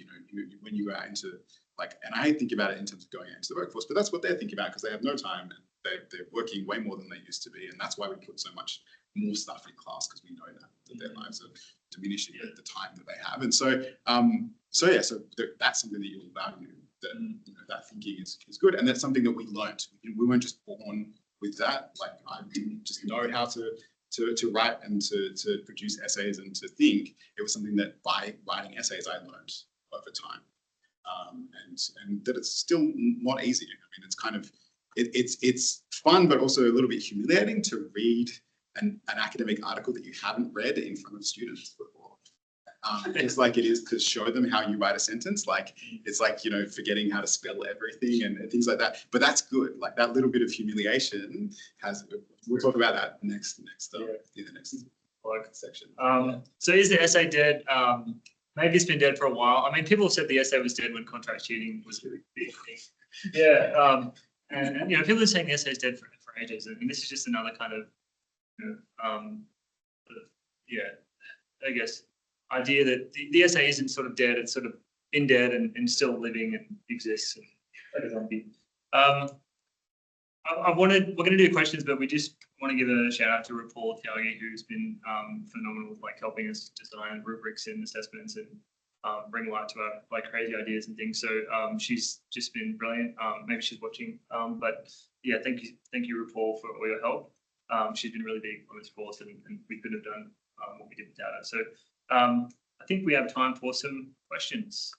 when you go out into and I think about it in terms of going out into the workforce, but that's what they're thinking about because they have no time and they're working way more than they used to be. And that's why we put so much more stuff in class, because we know that their lives are diminishing at the time that they have. And so, that's something that you'll value, that, that thinking is good. And that's something that we learned. We weren't just born with that. Like, I didn't just know how to write and to produce essays and to think. It was something that by writing essays, I learned over time. And that it's still not easy. I mean, it's kind of, it's fun, but also a little bit humiliating to read an academic article that you haven't read in front of students before. It's like it is to show them how you write a sentence. Like, it's like, forgetting how to spell everything and things like that. But that's good. Like, that little bit of humiliation we'll talk about that next in the next section. So is the essay dead? Maybe it's been dead for a while. I mean, people have said the essay was dead when contract cheating was really big thing. Yeah. And people are saying the essay is dead for ages. And this is just another kind of, I guess, idea that the essay isn't sort of dead. It's sort of been dead and still living and exists. And like a zombie. We're going to do questions, but we just want to give a shout out to Rapol Tiagi, who's been phenomenal with helping us design rubrics and assessments and bring light to our crazy ideas and things. So she's just been brilliant. Maybe she's watching, but yeah, thank you, Rapol, for all your help. She's been really big on this course, and we couldn't have done what we did without her. So I think we have time for some questions.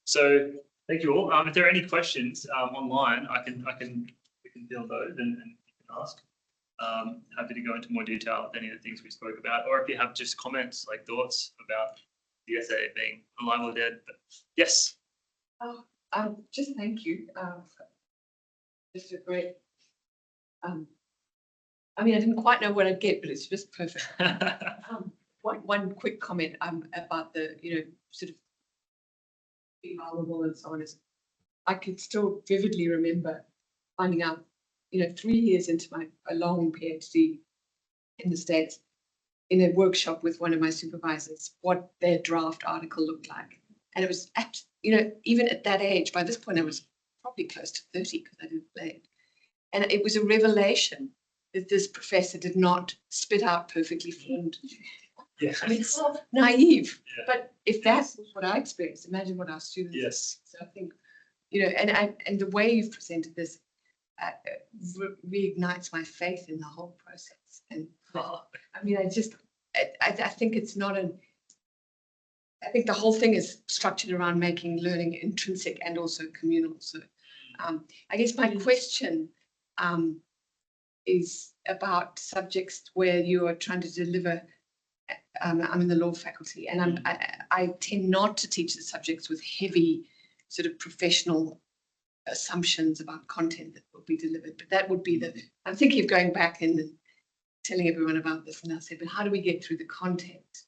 So thank you all. If there are any questions online, we can field those and you can ask. Happy to go into more detail with any of the things we spoke about, or if you have just comments, thoughts about the essay being alive or dead. But yes. Just thank you. Just a great. I mean, I didn't quite know what I'd get, but it's just perfect. One quick comment about the sort of being vulnerable and so on. Is I could still vividly remember finding out 3 years into a long PhD in the States, in a workshop with one of my supervisors, what their draft article looked like. And it was, even at that age, by this point I was probably close to 30 because I didn't play it. And it was a revelation that this professor did not spit out perfectly formed. Yeah. I mean, it's so naive. Yeah. But if that's what I experienced, imagine what our students. Yes. So I think, and the way you've presented this reignites my faith in the whole process. And I mean, I think it's not I think the whole thing is structured around making learning intrinsic and also communal. So I guess my question is about subjects where you are trying to deliver. I'm in the law faculty, and I tend not to teach the subjects with heavy sort of professional assumptions about content that will be delivered. But that would be I'm thinking of going back and telling everyone about this, and I said, but how do we get through the content?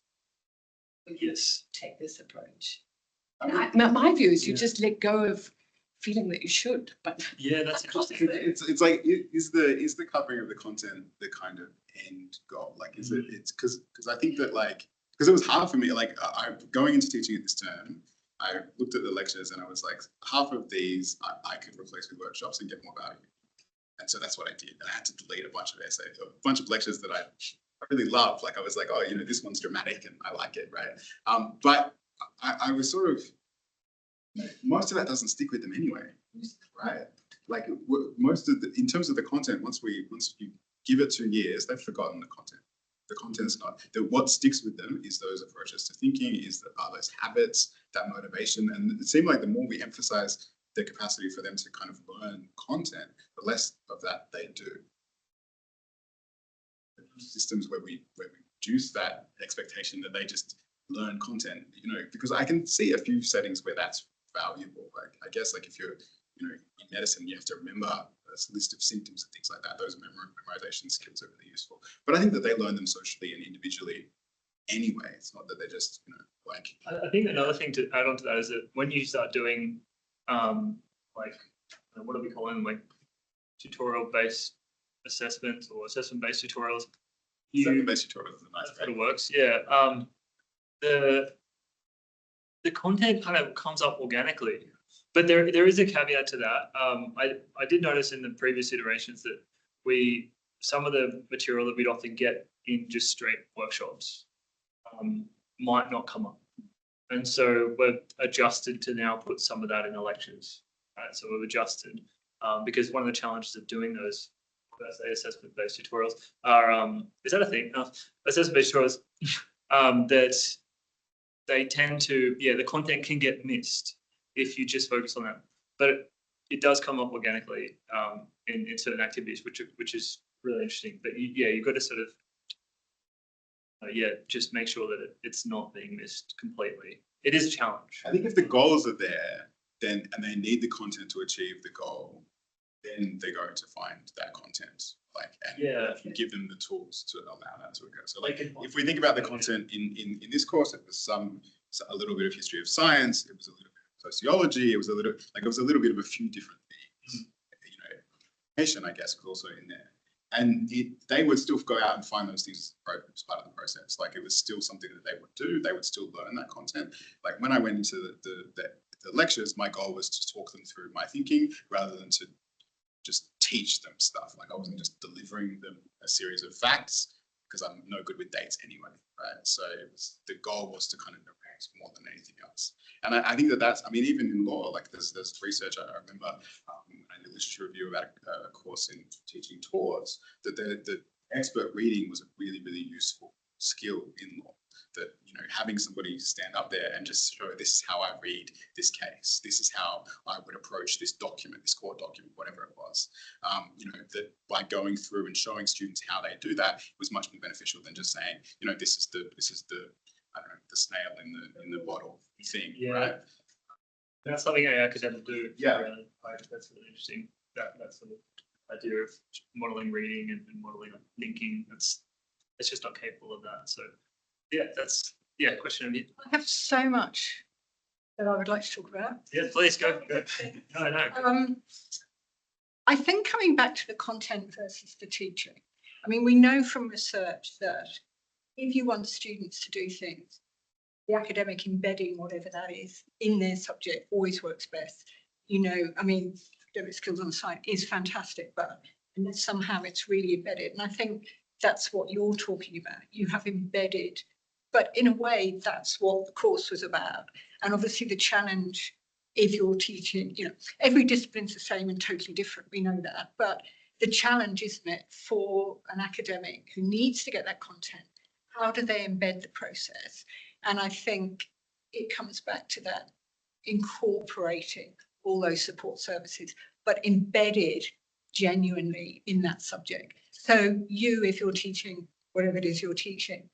Yes. Take this approach. My view is you just let go of feeling that you should, but yeah, that's interesting. It's like, is the covering of the content the kind of end goal? Like, is it? It's because I think that because it was hard for me. I'm going into teaching at this term. I looked at the lectures and I was like, half of these I could replace with workshops and get more value. And so that's what I did. And I had to delete a bunch of essays, a bunch of lectures that I really loved. I was like, oh, this one's dramatic and I like it, right? But I was sort of, most of that doesn't stick with them anyway, right? In terms of the content, once you give it 2 years, they've forgotten the content. The content's not. What sticks with them is those approaches to thinking, are those habits, that motivation. And it seemed like the more we emphasize the capacity for them to kind of learn content, the less of that they do. Systems where we reduce that expectation that they just learn content, you know, because I can see a few settings where that's valuable. Like I guess like if you're, you know, in medicine, you have to remember a list of symptoms and things like that. Those memorization skills are really useful. But I think that they learn them socially and individually anyway. It's not that they're just, you know, like. I think another thing to add on to that is that when you start doing like what do we call them, like tutorial-based assessments or assessment-based tutorials. Assessment-based tutorials is a nice that's how it works. Yeah. The content kind of comes up organically, but there is a caveat to that. I did notice in the previous iterations that some of the material that we'd often get in just straight workshops might not come up, and so we've adjusted to now put some of that in the lectures. Right? So we've adjusted because one of the challenges of doing those assessment-based tutorials are is that a thing? Assessment-based tutorials that they tend to, the content can get missed if you just focus on that, but it does come up organically in certain activities, which is really interesting. But you've got to sort of just make sure that it's not being missed completely. It is a challenge. I think if the goals are there, then and they need the content to achieve the goal, then they're going to find that content. Like, and if you give them the tools to allow that to occur. So like, if we think about the content in this course, it was a little bit of history of science, it was a little bit of sociology, it was a little bit of a few different things. You know, education, I guess, was also in there. And they would still go out and find those things as part of the process. Like it was still something that they would do. They would still learn that content. Like when I went into the lectures, my goal was to talk them through my thinking rather than to just teach them stuff. Like I wasn't just delivering them a series of facts because I'm no good with dates anyway, right? So the goal was to kind of direct more than anything else. And I think that's, I mean, even in law, like there's research, I remember I did a literature review about a course in teaching torts, that the expert reading was a really, really useful skill in law. That, you know, having somebody stand up there and just show this is how I read this case, this is how I would approach this document, this court document, whatever it was, you know, that by going through and showing students how they do that was much more beneficial than just saying, you know, this is the I don't know, the snail in the bottle thing, right? That's something AI could never do. Yeah. Really. That's really interesting. That sort of idea of modeling reading and modeling thinking. It's just not capable of that. So that's question of you. I have so much that I would like to talk about. Yeah, please go. No. I think coming back to the content versus the teaching, I mean, we know from research that if you want students to do things, the academic embedding, whatever that is, in their subject always works best. You know, I mean, academic skills on the side is fantastic, but unless somehow it's really embedded. And I think that's what you're talking about. You have embedded, but in a way, that's what the course was about. And obviously the challenge, if you're teaching, you know, every discipline's the same and totally different, we know that. But the challenge, isn't it, for an academic who needs to get that content, how do they embed the process? And I think it comes back to that, incorporating all those support services, but embedded genuinely in that subject. So you, if you're teaching whatever it is you're teaching,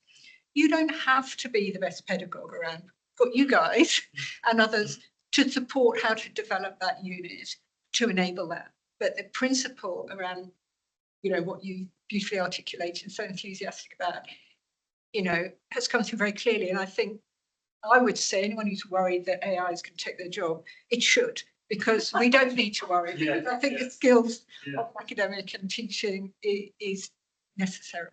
you don't have to be the best pedagogue around. Got you guys and others to support how to develop that unit to enable that. But the principle around, you know, what you beautifully articulated and so enthusiastic about, you know, has come through very clearly. And I think I would say anyone who's worried that AIs can take their job, it should, because we don't need to worry. I think the skills of academic and teaching is necessary.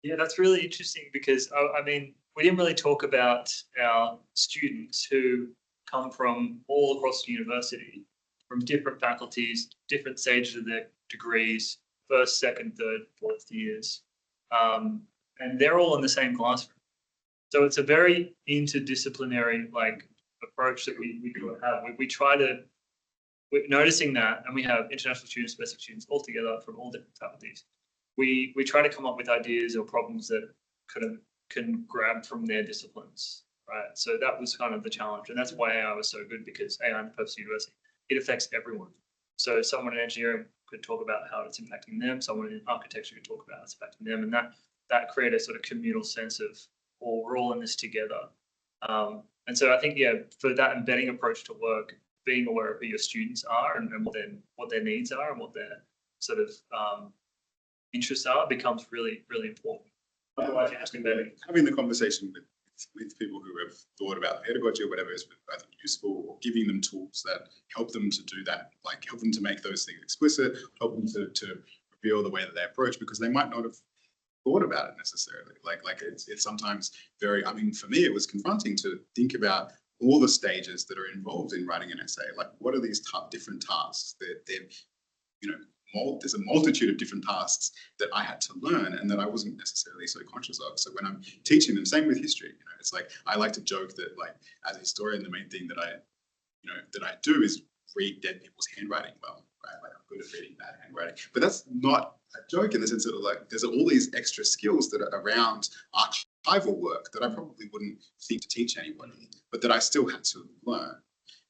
Yeah, that's really interesting because, I mean, we didn't really talk about our students who come from all across the university, from different faculties, different stages of their degrees, first, second, third, fourth years. And they're all in the same classroom. So it's a very interdisciplinary like approach that we have. We try to, we're noticing that, and we have international students, domestic students all together from all different faculties. We try to come up with ideas or problems that can grab from their disciplines, right? So that was kind of the challenge, and that's why AI was so good, because AI in the purpose of university, it affects everyone. So someone in engineering could talk about how it's impacting them, someone in architecture could talk about how it's impacting them, and that created a sort of communal sense of, well, we're all in this together. And so I think, yeah, for that embedding approach to work, being aware of who your students are and what their needs are and what their sort of interests are becomes really, really important. Otherwise, you're just embedding. Having the conversation with people who have thought about pedagogy or whatever is I think useful, or giving them tools that help them to do that, like help them to make those things explicit, help them to reveal the way that they approach, because they might not have thought about it necessarily. Like it's sometimes very, I mean, for me, it was confronting to think about all the stages that are involved in writing an essay. Like, what are these different tasks that there's a multitude of different tasks that I had to learn and that I wasn't necessarily so conscious of. So when I'm teaching them, same with history, it's like, I like to joke that, like, as a historian, the main thing that I do is read dead people's handwriting well, right? Like, I'm good at reading bad handwriting, but that's not a joke in the sense that, like, there's all these extra skills that are around archival work that I probably wouldn't think to teach anybody, but that I still had to learn.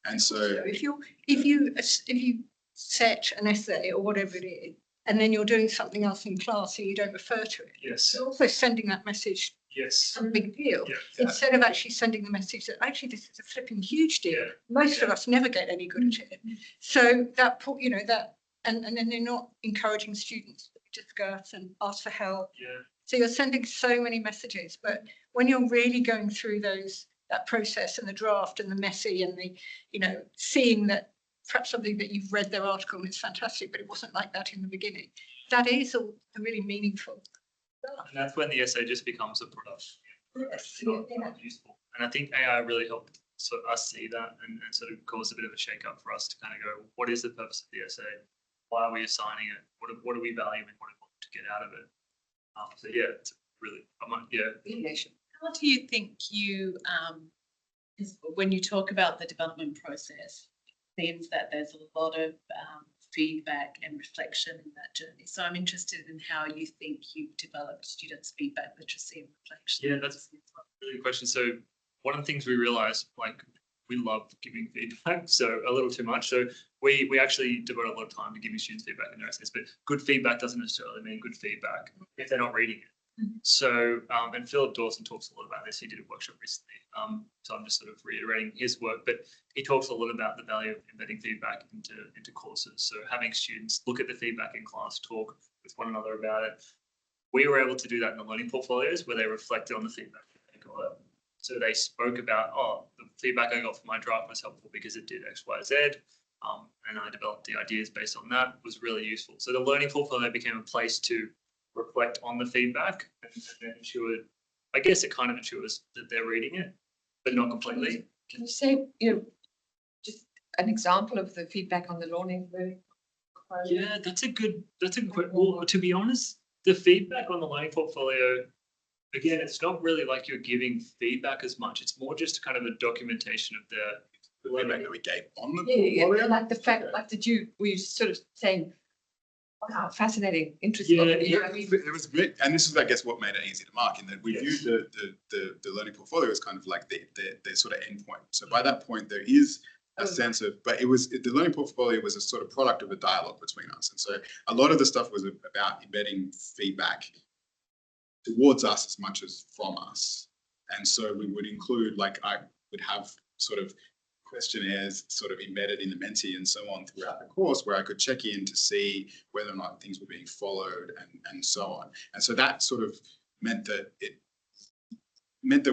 And so if you set an essay or whatever it is, and then you're doing something else in class and you don't refer to it, Yes. you're also sending that message. Yes. A big deal. Yeah. Instead of actually sending the message that actually this is a flipping huge deal. Yeah. Most of us never get any good at it. So that, and then they're not encouraging students to discuss and ask for help. Yeah. So you're sending so many messages, but when you're really going through that process and the draft and the messy and the, seeing that perhaps something that you've read their article and it's fantastic, but it wasn't like that in the beginning. That is all really meaningful stuff. And that's when the essay just becomes a product. Yes, Not useful. And I think AI really helped us see that and sort of cause a bit of a shake up for us to kind of go, what is the purpose of the essay? Why are we assigning it? What do we value and what do we want to get out of it? So yeah, it's really, How do you think when you talk about the development process, it seems that there's a lot of feedback and reflection in that journey. So I'm interested in how you think you've developed students' feedback literacy and reflection. Yeah, that's a really good question. So one of the things we realized, like, we love giving feedback, so a little too much. So we actually devote a lot of time to giving students feedback in their essays, but good feedback doesn't necessarily mean good feedback if they're not reading it. Mm-hmm. So, and Philip Dawson talks a lot about this. He did a workshop recently. So I'm just sort of reiterating his work, but he talks a lot about the value of embedding feedback into courses. So having students look at the feedback in class, talk with one another about it. We were able to do that in the learning portfolios where they reflected on the feedback that they got. So they spoke about, the feedback I got from my draft was helpful because it did X, Y, Z. And I developed the ideas based on that. It was really useful. So the learning portfolio became a place to reflect on the feedback and then ensured, I guess it kind of ensures that they're reading it, but not completely. Can you say, just an example of the feedback on the learning? Yeah, that's a good well, to be honest, the feedback on the learning portfolio, again, it's not really like you're giving feedback as much. It's more just kind of a documentation of the feedback that we gave on the portfolio. Like the fact, were you sort of saying, wow, fascinating, interesting. Yeah, it was great. And this is, I guess, what made it easy to mark, in that we viewed the learning portfolio as kind of like the sort of endpoint. So by that point, there is a sense of, but the learning portfolio was a sort of product of a dialogue between us. And so a lot of the stuff was about embedding feedback towards us as much as from us. And so we would include, like, I would have sort of questionnaires sort of embedded in the Menti and so on throughout the course, where I could check in to see whether or not things were being followed and so on. And so that sort of meant that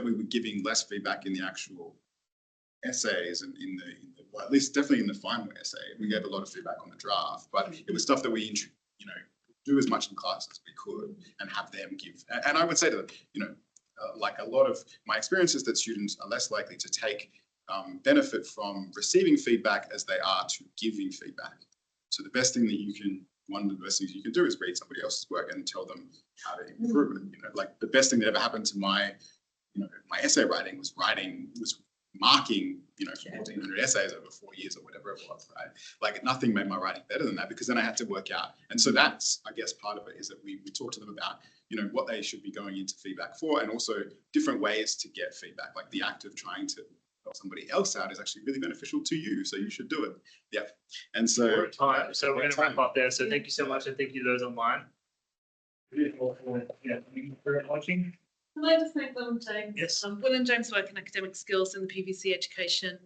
we were giving less feedback in the actual essays and well, at least definitely in the final essay. We gave a lot of feedback on the draft, but it was stuff that we do as much in class as we could and have them give. And I would say to them, like, a lot of my experience is that students are less likely to take benefit from receiving feedback as they are to giving feedback. So the best thing that one of the best things you can do is read somebody else's work and tell them how to improve it. Like, the best thing that ever happened to my essay writing was marking 1,400 essays over 4 years or whatever it was, right? Like, nothing made my writing better than that, because then I had to work out. And so that's, I guess, part of it, is that we talk to them about what they should be going into feedback for, and also different ways to get feedback. Like the act of trying to help somebody else out is actually really beneficial to you, so you should do it. Yeah, and so We're at time, so we're going to wrap up there. So thank you so much, and thank you to those online. Yeah, for watching. Can I just thank Will and James? Yes. Will and James work in academic skills in the PVC education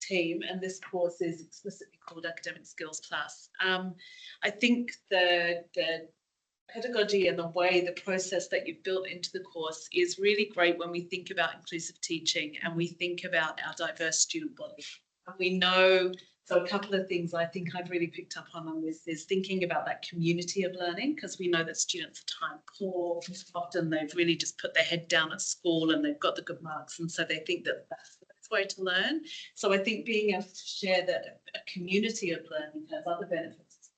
team, and this course is explicitly called Academic Skills Plus. I think the pedagogy and the way, the process that you've built into the course is really great when we think about inclusive teaching and we think about our diverse student body. And we know, so a couple of things I think I've really picked up on this is thinking about that community of learning, because we know that students are time poor. Often they've really just put their head down at school and they've got the good marks, and so they think that that's the best way to learn. So I think being able to share that a community of learning has other benefits as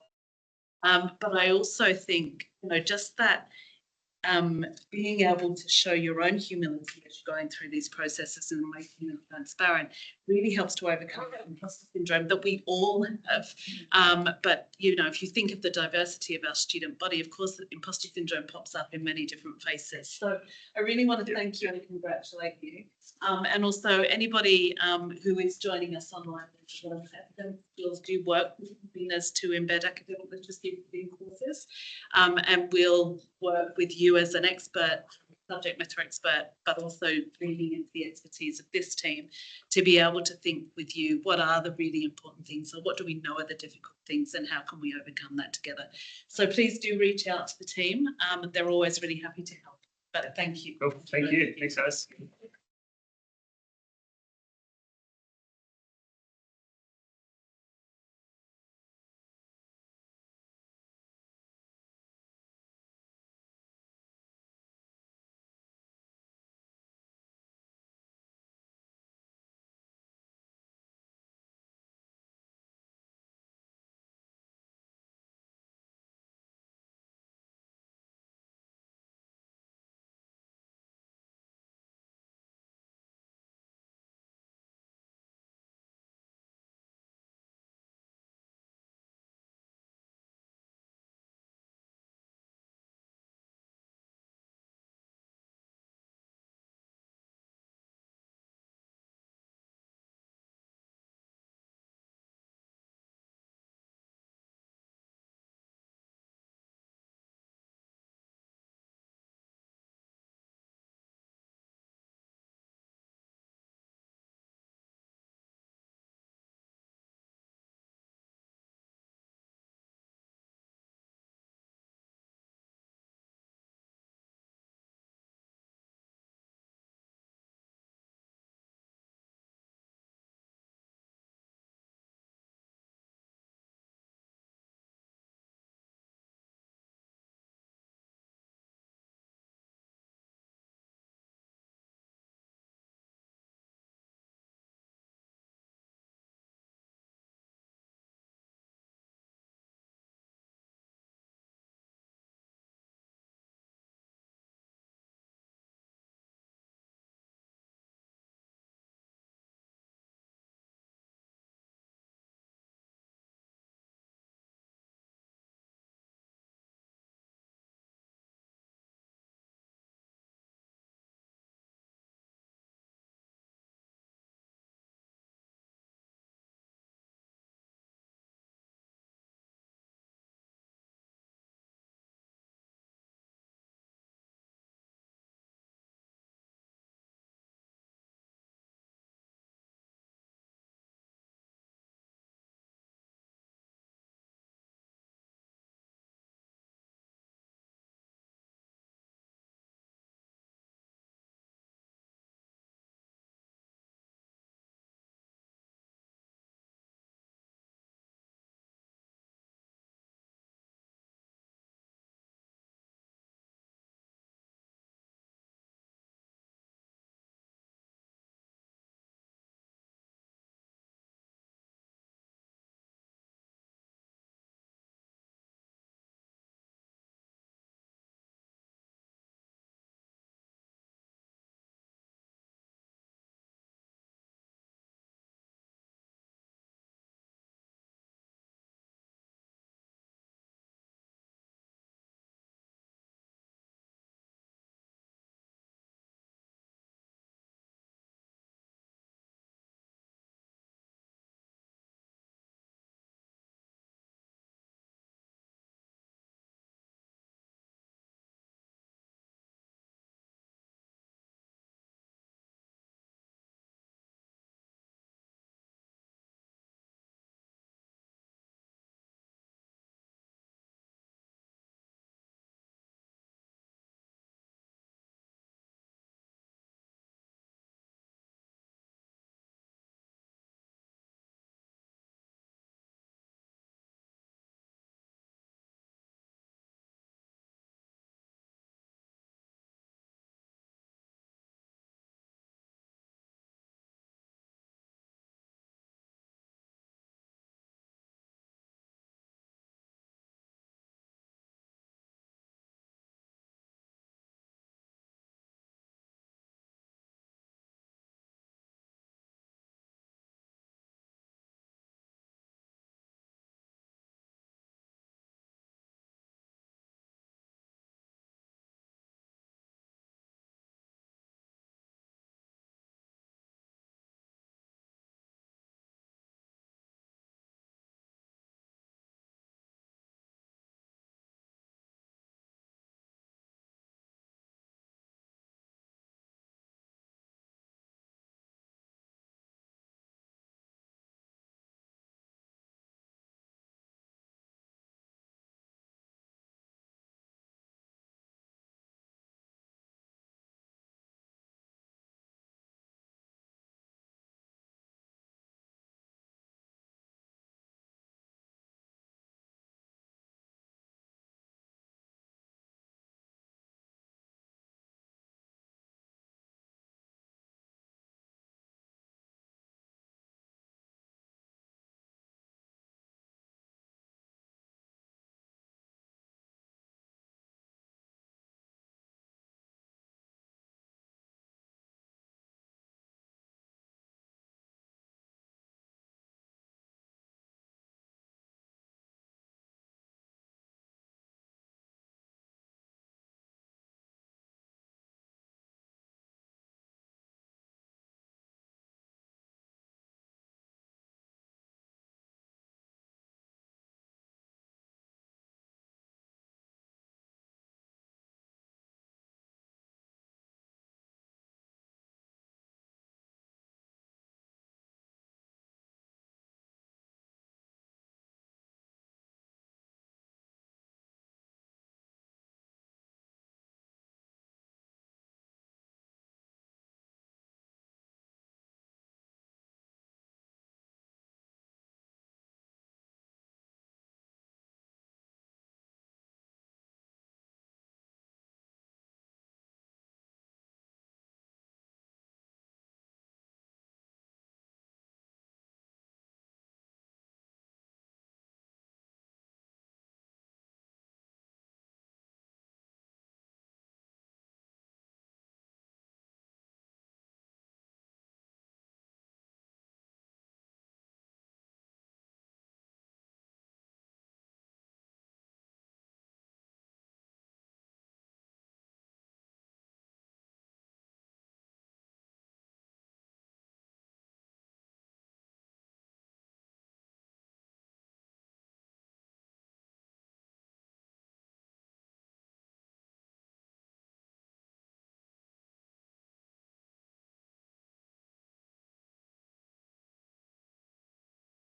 well. But I also think, just that being able to show your own humility as you're going through these processes and making them transparent really helps to overcome imposter syndrome that we all have. But, if you think of the diversity of our student body, of course, imposter syndrome pops up in many different faces. So I really want to thank you and congratulate you. And also anybody who is joining us online, academic skills do work with conveners to embed academic literacy within courses, and we'll work with you as an expert, subject matter expert, but also leaning into the expertise of this team to be able to think with you, what are the really important things, or what do we know are the difficult things, and how can we overcome that together? So please do reach out to the team. They're always really happy to help. But thank you. Cool. Thank you. Thanks, guys.